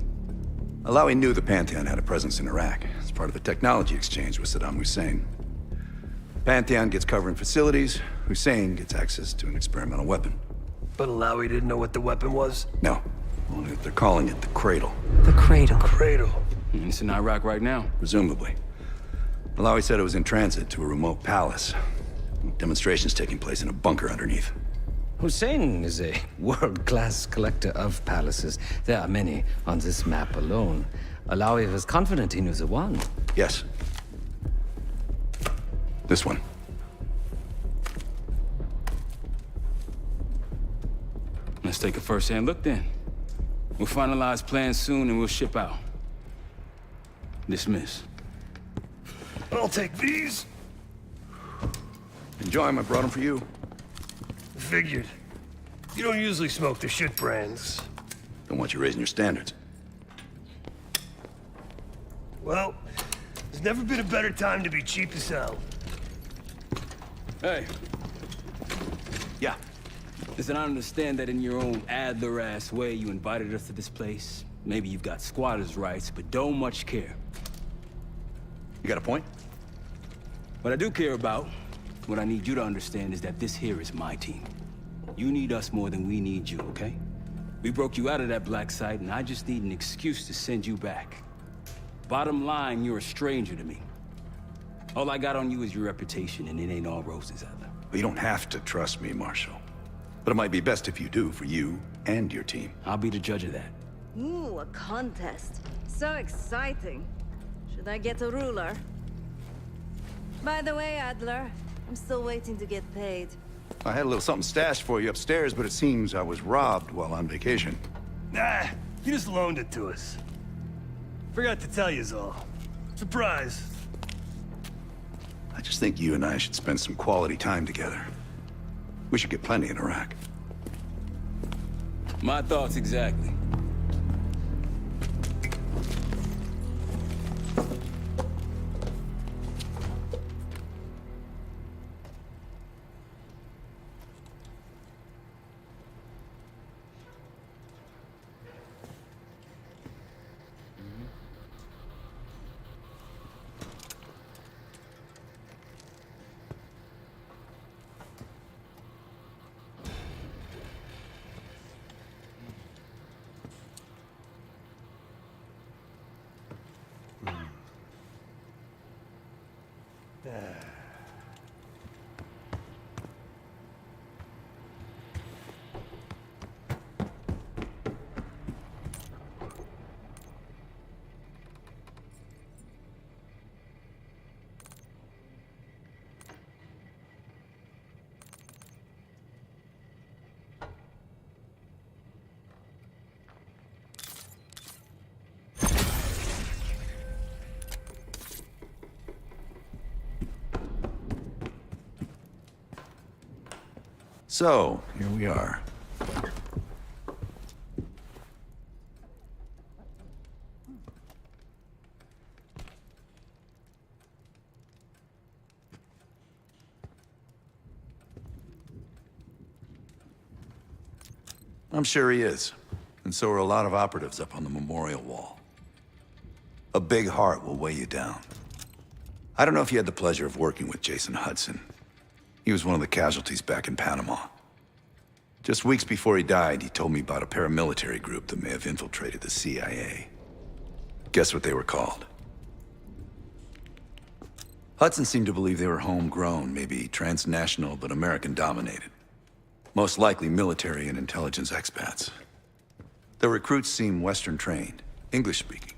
Alawi knew the Pantheon had a presence in Iraq. It's part of a technology exchange with Saddam Hussein. Pantheon gets covering facilities. Hussein gets access to an experimental weapon. But Alawi didn't know what the weapon was? No. Only that they're calling it the Cradle. The Cradle. Cradle. It's in Iraq right now. Presumably. Alawi said it was in transit to a remote palace. Demonstrations taking place in a bunker underneath. Hussein is a world-class collector of palaces. There are many on this map alone. Alawi was confident he knew the one. Yes. This one. Let's take a first-hand look then. We'll finalize plans soon and we'll ship out. Dismiss. I'll take these. Enjoy them. I brought them for you. Figured. You don't usually smoke the shit brands. Don't want you raising your standards. Well, there's never been a better time to be cheap as hell. Hey. Yeah. Listen, I understand that in your own Adler-ass way, you invited us to this place. Maybe you've got squatters' rights, but don't much care. You got a point? What I do care about, what I need you to understand is that this here is my team. You need us more than we need you, okay? We broke you out of that black site, and I just need an excuse to send you back. Bottom line, you're a stranger to me. All I got on you is your reputation, and it ain't all roses, Adler. You don't have to trust me, Marshal. But it might be best if you do, for you and your team. I'll be the judge of that. Ooh, a contest. So exciting. Should I get a ruler? By the way, Adler, I'm still waiting to get paid. I had a little something stashed for you upstairs, but it seems I was robbed while on vacation. Nah, you just loaned it to us. Forgot to tell yous all. Surprise. I just think you and I should spend some quality time together. We should get plenty in Iraq. My thoughts exactly. So, here we are. I'm sure he is. And so are a lot of operatives up on the memorial wall. A big heart will weigh you down. I don't know if you had the pleasure of working with Jason Hudson. He was one of the casualties back in Panama. Just weeks before he died, he told me about a paramilitary group that may have infiltrated the CIA. Guess what they were called? Hudson seemed to believe they were homegrown, maybe transnational, but American-dominated. Most likely military and intelligence expats. The recruits seem Western-trained, English-speaking.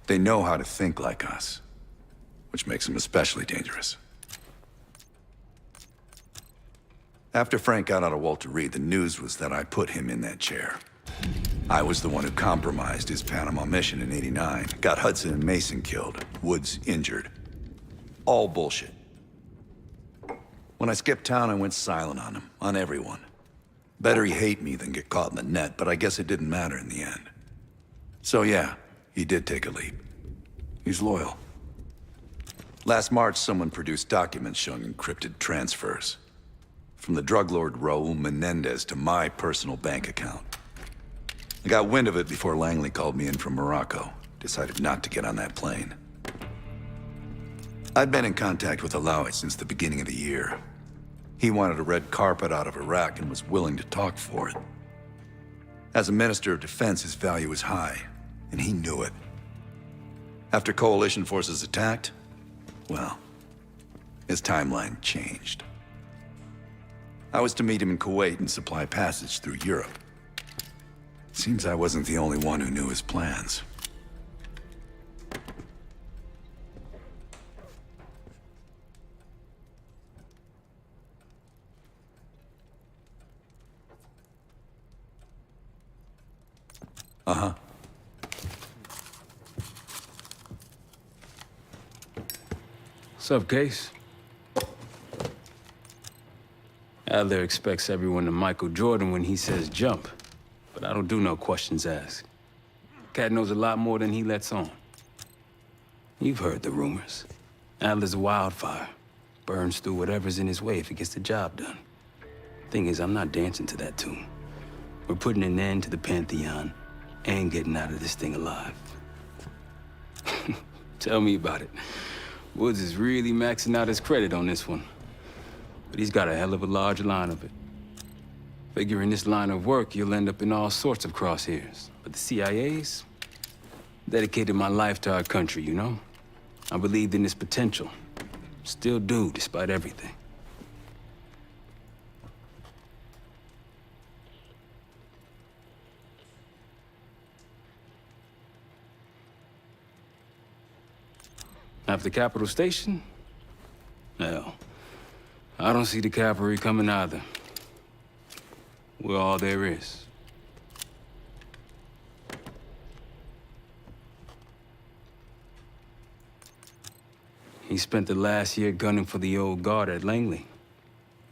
They know how to think like us, which makes them especially dangerous. After Frank got out of Walter Reed, the news was that I put him in that chair. I was the one who compromised his Panama mission in '89, got Hudson and Mason killed, Woods injured. All bullshit. When I skipped town, I went silent on him, on everyone. Better he hate me than get caught in the net, but I guess it didn't matter in the end. So yeah, he did take a leap. He's loyal. Last March, someone produced documents showing encrypted transfers. From the drug lord Raul Menendez to my personal bank account. I got wind of it before Langley called me in from Morocco. Decided not to get on that plane. I'd been in contact with Alawi since the beginning of the year. He wanted a red carpet out of Iraq and was willing to talk for it. As a Minister of Defense, his value was high, and he knew it. After coalition forces attacked, well, his timeline changed. I was to meet him in Kuwait and supply passage through Europe. Seems I wasn't the only one who knew his plans. Uh-huh. What's up, Case? Adler expects everyone to Michael Jordan when he says jump, but I don't do no questions asked. Cat knows a lot more than he lets on. You've heard the rumors. Adler's a wildfire. Burns through whatever's in his way if he gets the job done. Thing is, I'm not dancing to that tune. We're putting an end to the Pantheon and getting out of this thing alive. Tell me about it. Woods is really maxing out his credit on this one. But he's got a hell of a large line of it. Figure in this line of work, you'll end up in all sorts of crosshairs. But the CIA's dedicated my life to our country, you know? I believed in its potential. Still do, despite everything. After Capital Station? Hell, I don't see the cavalry coming either. We're all there is. He spent the last year gunning for the old guard at Langley.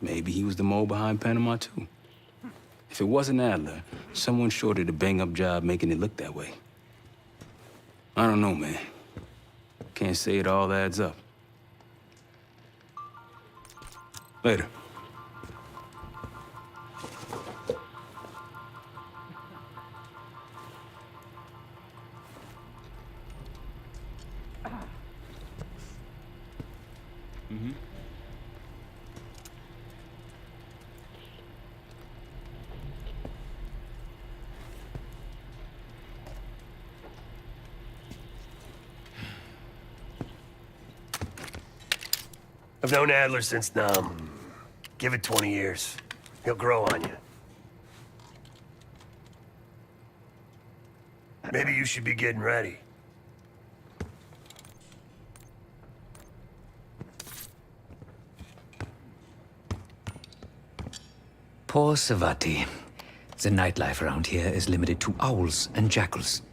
Maybe he was the mole behind Panama, too. If it wasn't Adler, someone sure did a bang-up job making it look that way. I don't know, man. Can't say it all adds up. Later. I've known Adler since, give it 20 years. He'll grow on you. Maybe you should be getting ready. Poor Savati. The nightlife around here is limited to owls and jackals.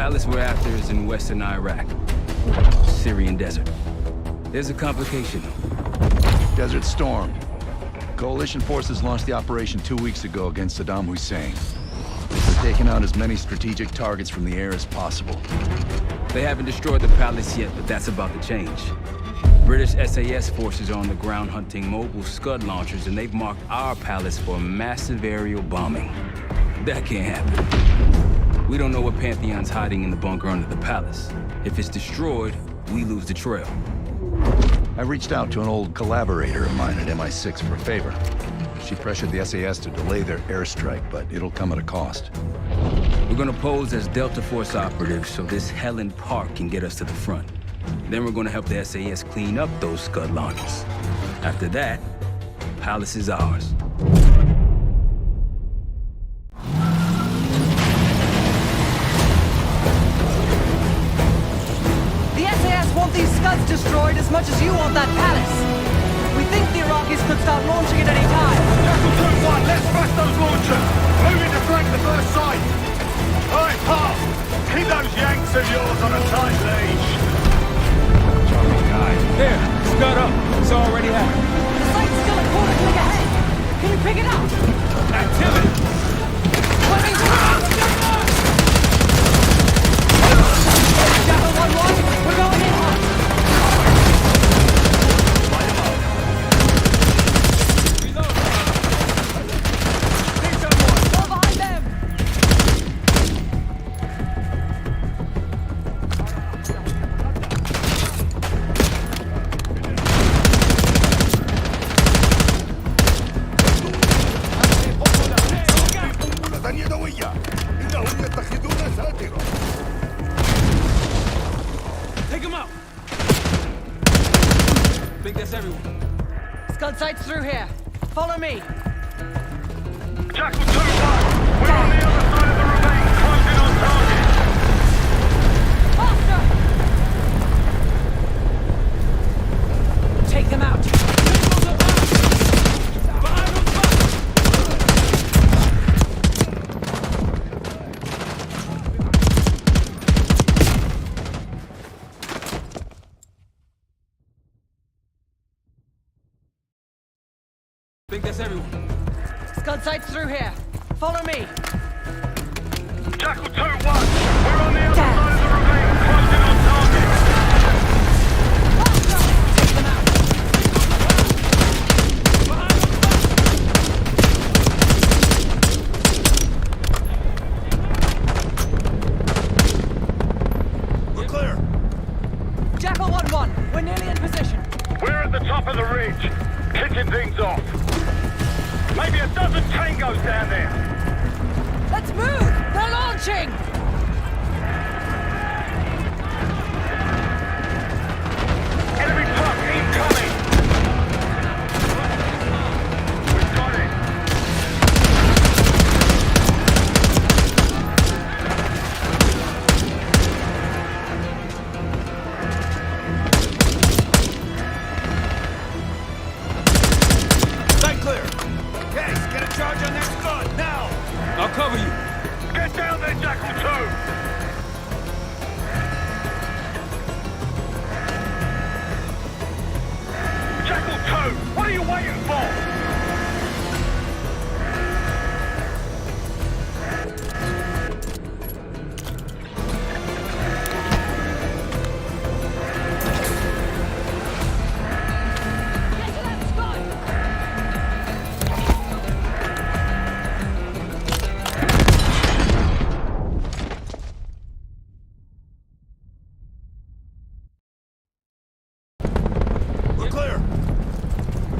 palace we're after is in western Iraq. Syrian desert. There's a complication, though. Desert Storm. Coalition forces launched the operation 2 weeks ago against Saddam Hussein. We're taking out as many strategic targets from the air as possible. They haven't destroyed the palace yet, but that's about to change. British SAS forces are on the ground hunting mobile Scud launchers, and they've marked our palace for a massive aerial bombing. That can't happen. We don't know what Pantheon's hiding in the bunker under the palace. If it's destroyed, we lose the trail. I reached out to an old collaborator of mine at MI6 for a favor. She pressured the SAS to delay their airstrike, but it'll come at a cost. We're gonna pose as Delta Force operatives so this Helen Park can get us to the front. Then we're gonna help the SAS clean up those Scud launchers. After that, Palace is ours. The SAS want these Scuds destroyed as much as you want that palace. We think the Iraqis could start launching at any time. Jackal 2-1, let's smash those launchers! Moving to flank the first site! Alright, Paul! Keep those Yanks of yours on a tight leash! There, Scud up. It's already happened. The site's still a quarter click ahead. Can we pick it up? Activity! Jackal 1-1, we're going in hot. Go behind them. Take him out! Think that's everyone. Scud sights through here. Follow me. Jackal 2-1, we're on the other side of the ravine, closing on target! Faster! Take them out. Think that's everyone. Scud sights through here. Follow me. Jackal 2-1, we're on the other side of the ravine, closing on target! Take them out. We're clear! Jackal 1-1, we're nearly in position. We're at the top of the ridge, kicking things off. Maybe a dozen tangos down there. Let's move! They're launching! Enemy truck incoming! We've got it! Sight clear. Case, get a charge on that Scud, now! I'll cover you. Get down there, Jackal 2! Jackal 2, what are you waiting for? We're clear.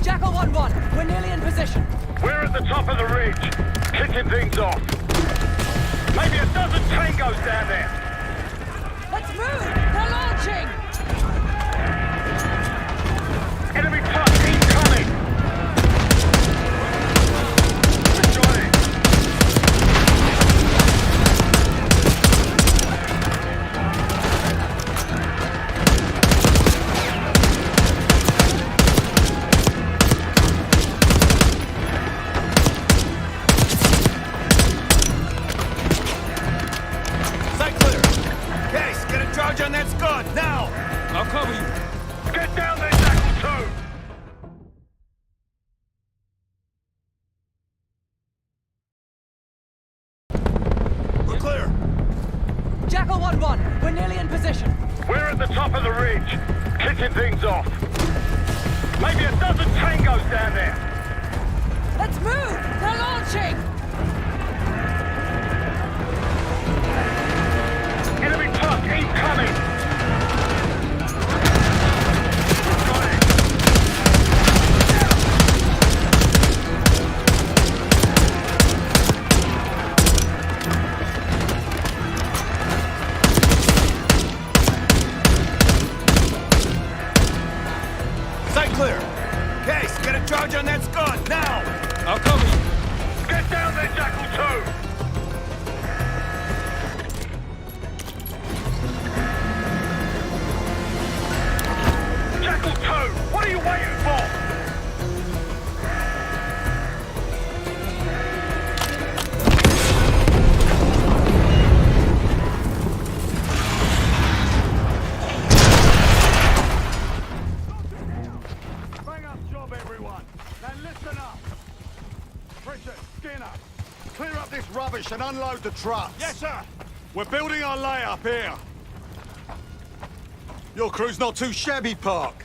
Jackal 1-1, we're nearly in position. We're at the top of the ridge, kicking things off. Maybe a dozen tangos down there. Let's move! They're launching! Enemy truck incoming! We've got it! Sight clear. Case, get a charge on that Scud, now! I'll cover you. Get down there, Jackal 2! 1-1. We're nearly in position. We're at the top of the ridge, kicking things off. Maybe a dozen tangos down there. Let's move! They're launching! Enemy truck incoming! Sight clear. Case, get a charge on that scud, now! I'll cover you. Get down there, Jackal 2! Jackal 2, what are you waiting for? Bang up job, everyone. Now listen up. Richard, Skinner, clear up this rubbish and unload the trucks. Yes, sir. We're building our layup here. Your crew's not too shabby, Park.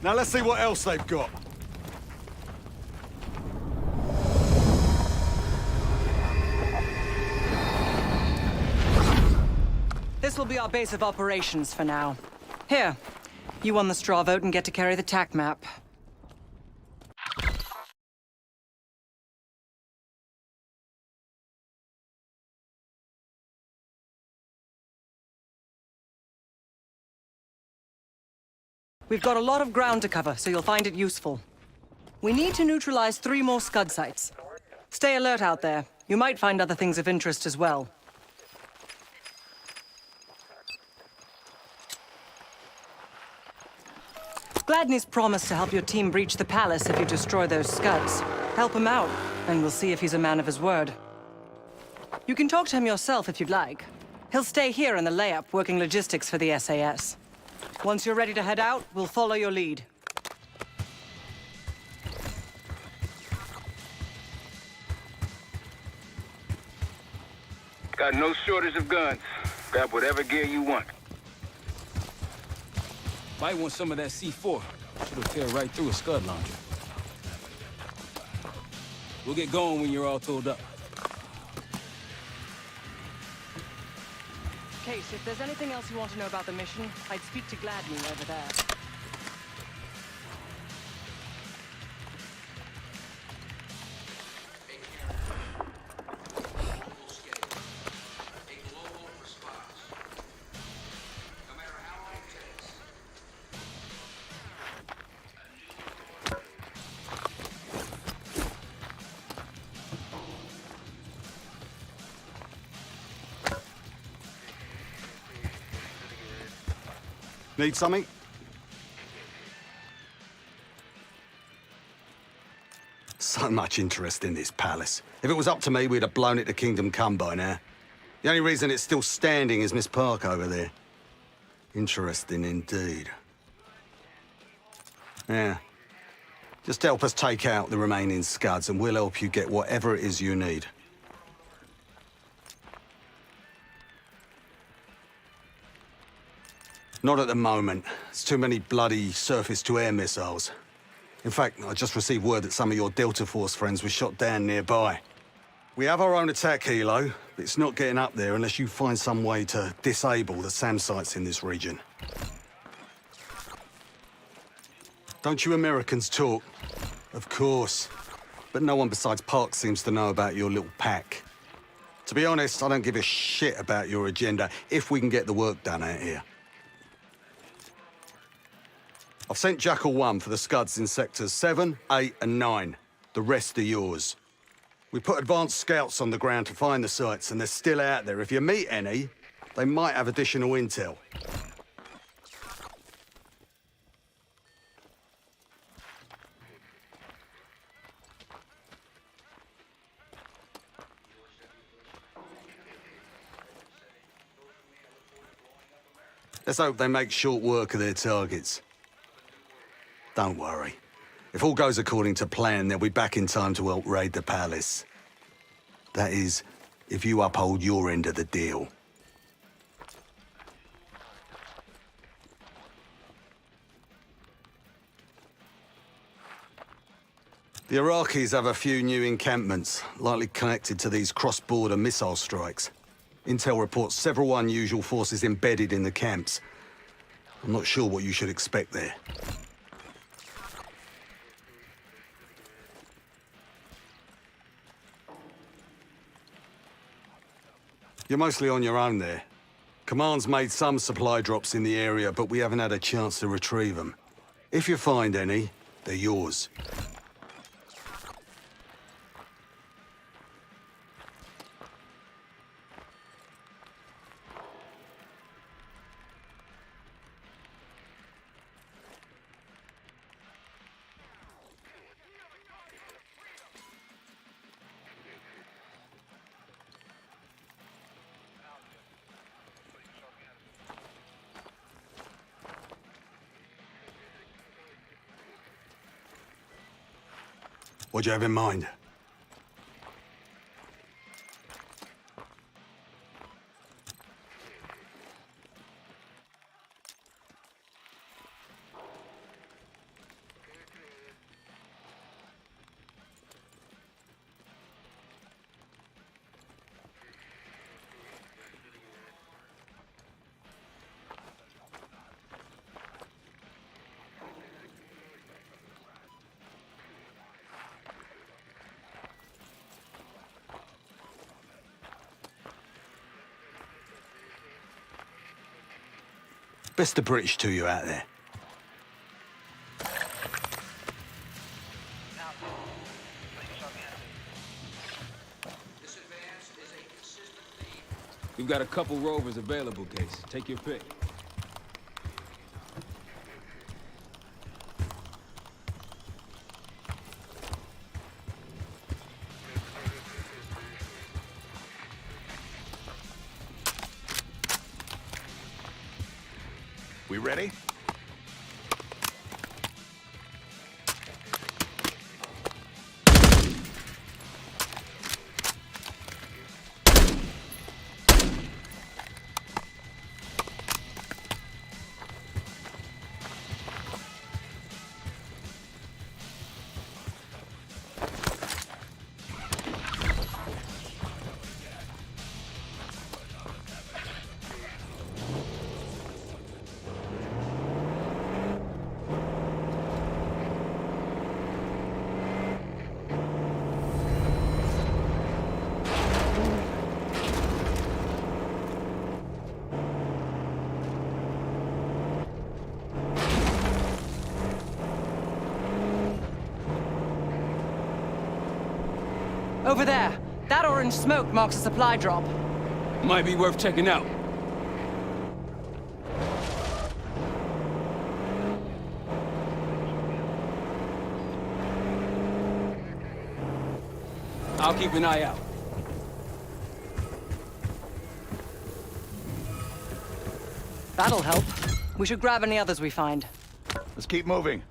Now let's see what else they've got. This will be our base of operations for now. Here, you won the straw vote and get to carry the TAC map. We've got a lot of ground to cover, so you'll find it useful. We need to neutralize 3 more Scud sites. Stay alert out there. You might find other things of interest as well. Gladney's promised to help your team breach the palace if you destroy those Scuds. Help him out, and we'll see if he's a man of his word. You can talk to him yourself if you'd like. He'll stay here in the layup, working logistics for the SAS. Once you're ready to head out, we'll follow your lead. Got no shortage of guns. Grab whatever gear you want. Might want some of that C4. It'll tear right through a Scud launcher. We'll get going when you're all tooled up. Case, if there's anything else you want to know about the mission, I'd speak to Gladney over there. Need something? So much interest in this palace. If it was up to me, we'd have blown it to Kingdom Come by now. The only reason it's still standing is Miss Park over there. Interesting indeed. Yeah. Just help us take out the remaining Scuds and we'll help you get whatever it is you need. Not at the moment. It's too many bloody surface-to-air missiles. In fact, I just received word that some of your Delta Force friends were shot down nearby. We have our own attack helo, but it's not getting up there unless you find some way to disable the SAM sites in this region. Don't you Americans talk? Of course. But no one besides Park seems to know about your little pack. To be honest, I don't give a shit about your agenda if we can get the work done out here. I've sent Jackal 1 for the Scuds in sectors 7, 8, and 9. The rest are yours. We put advanced scouts on the ground to find the sites, and they're still out there. If you meet any, they might have additional intel. Let's hope they make short work of their targets. Don't worry. If all goes according to plan, they'll be back in time to help raid the palace. That is, if you uphold your end of the deal. The Iraqis have a few new encampments, likely connected to these cross-border missile strikes. Intel reports several unusual forces embedded in the camps. I'm not sure what you should expect there. You're mostly on your own there. Command's made some supply drops in the area, but we haven't had a chance to retrieve them. If you find any, they're yours. What do you have in mind? Best of British to you out there. We've got a couple rovers available, Case. Take your pick. We ready? Over there. That orange smoke marks a supply drop. Might be worth checking out. I'll keep an eye out. That'll help. We should grab any others we find. Let's keep moving.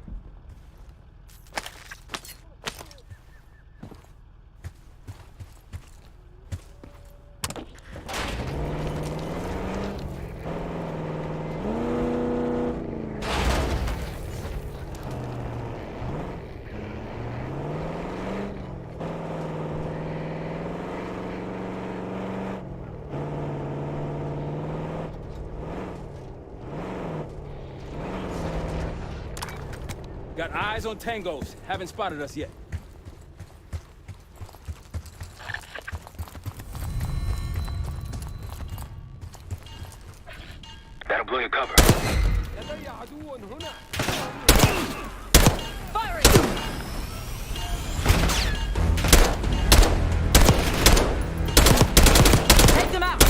Got eyes on tangos. Haven't spotted us yet. That'll blow your cover. Firing! Take them out!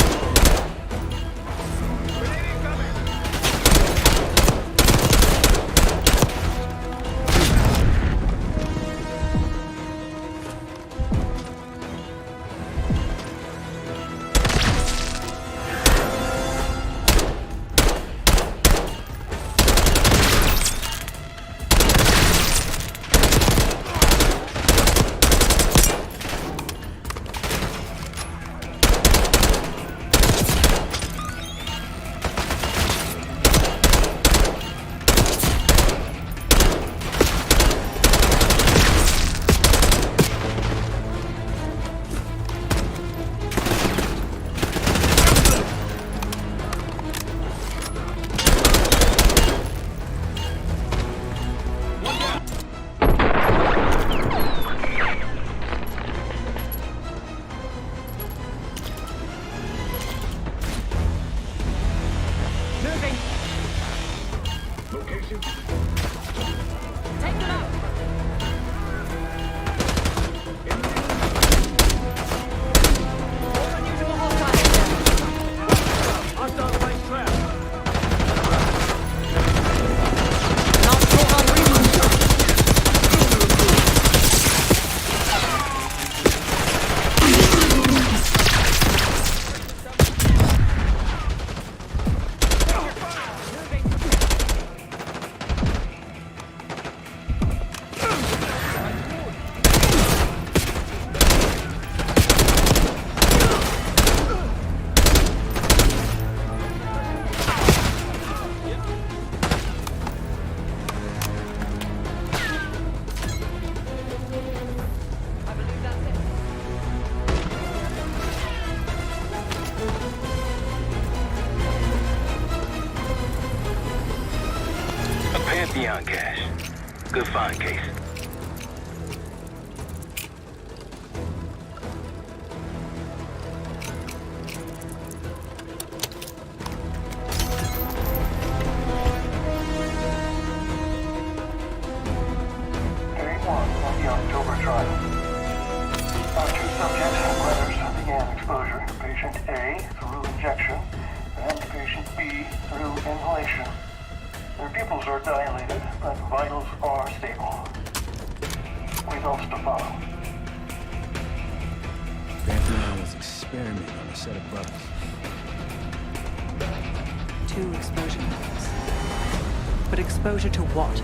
Neon cache. Good find, Case. Day 1 of the October trial. Our two subjects and brothers began exposure to patient A through injection and patient B through inhalation. Their pupils are dilated, but vitals are stable. Results to follow. Pantheon was experimenting on a set of brothers. 2 exposure levels. But exposure to what?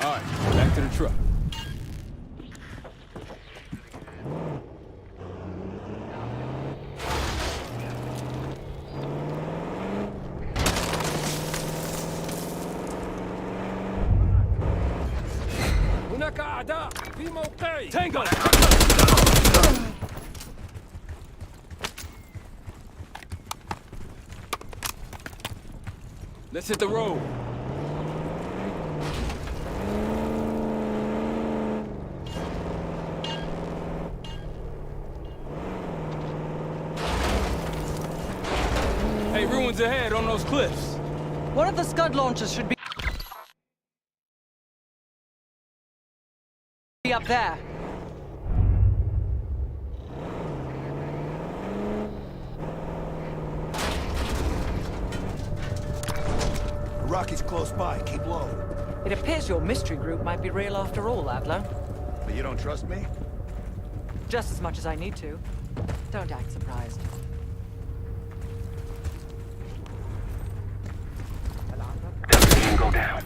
All right, back to the truck. هناك أعداء في موقعي. Tango! Let's hit the road. Hey, ruins ahead on those cliffs. One of the Scud launchers should be up there. Rocky's close by. Keep low. It appears your mystery group might be real after all, Adler. But you don't trust me? Just as much as I need to. Don't act surprised. That can go down.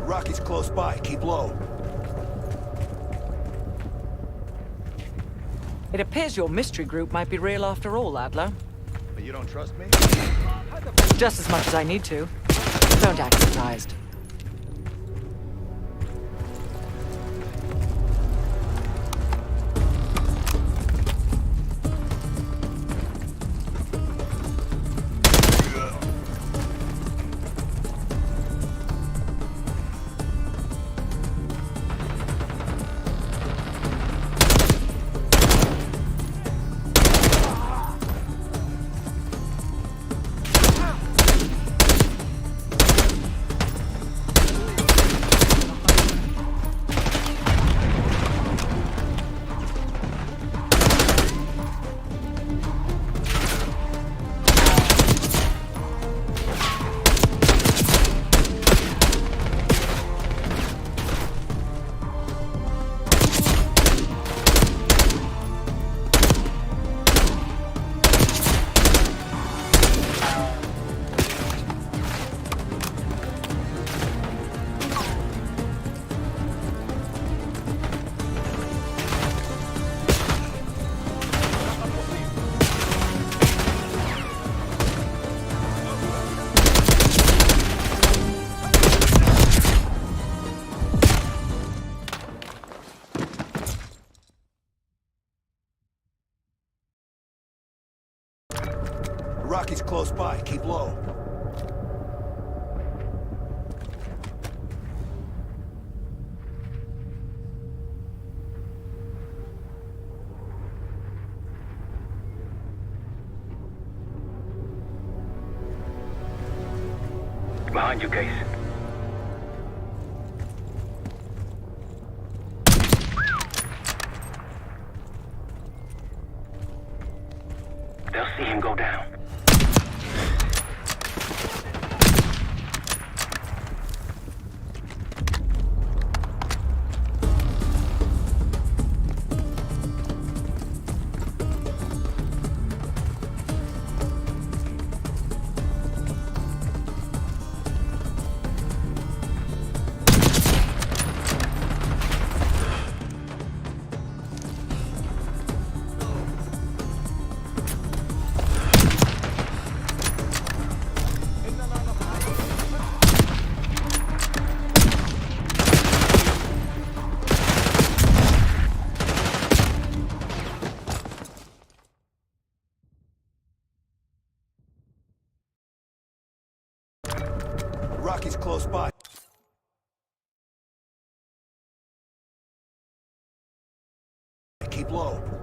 Rocky's close by. Keep low. It appears your mystery group might be real after all, Adler. But you don't trust me? Just as much as I need to. Don't act surprised. Rocky's close by. Keep low. Behind you, Case. They'll see him go down. Rocky's close by. Keep low.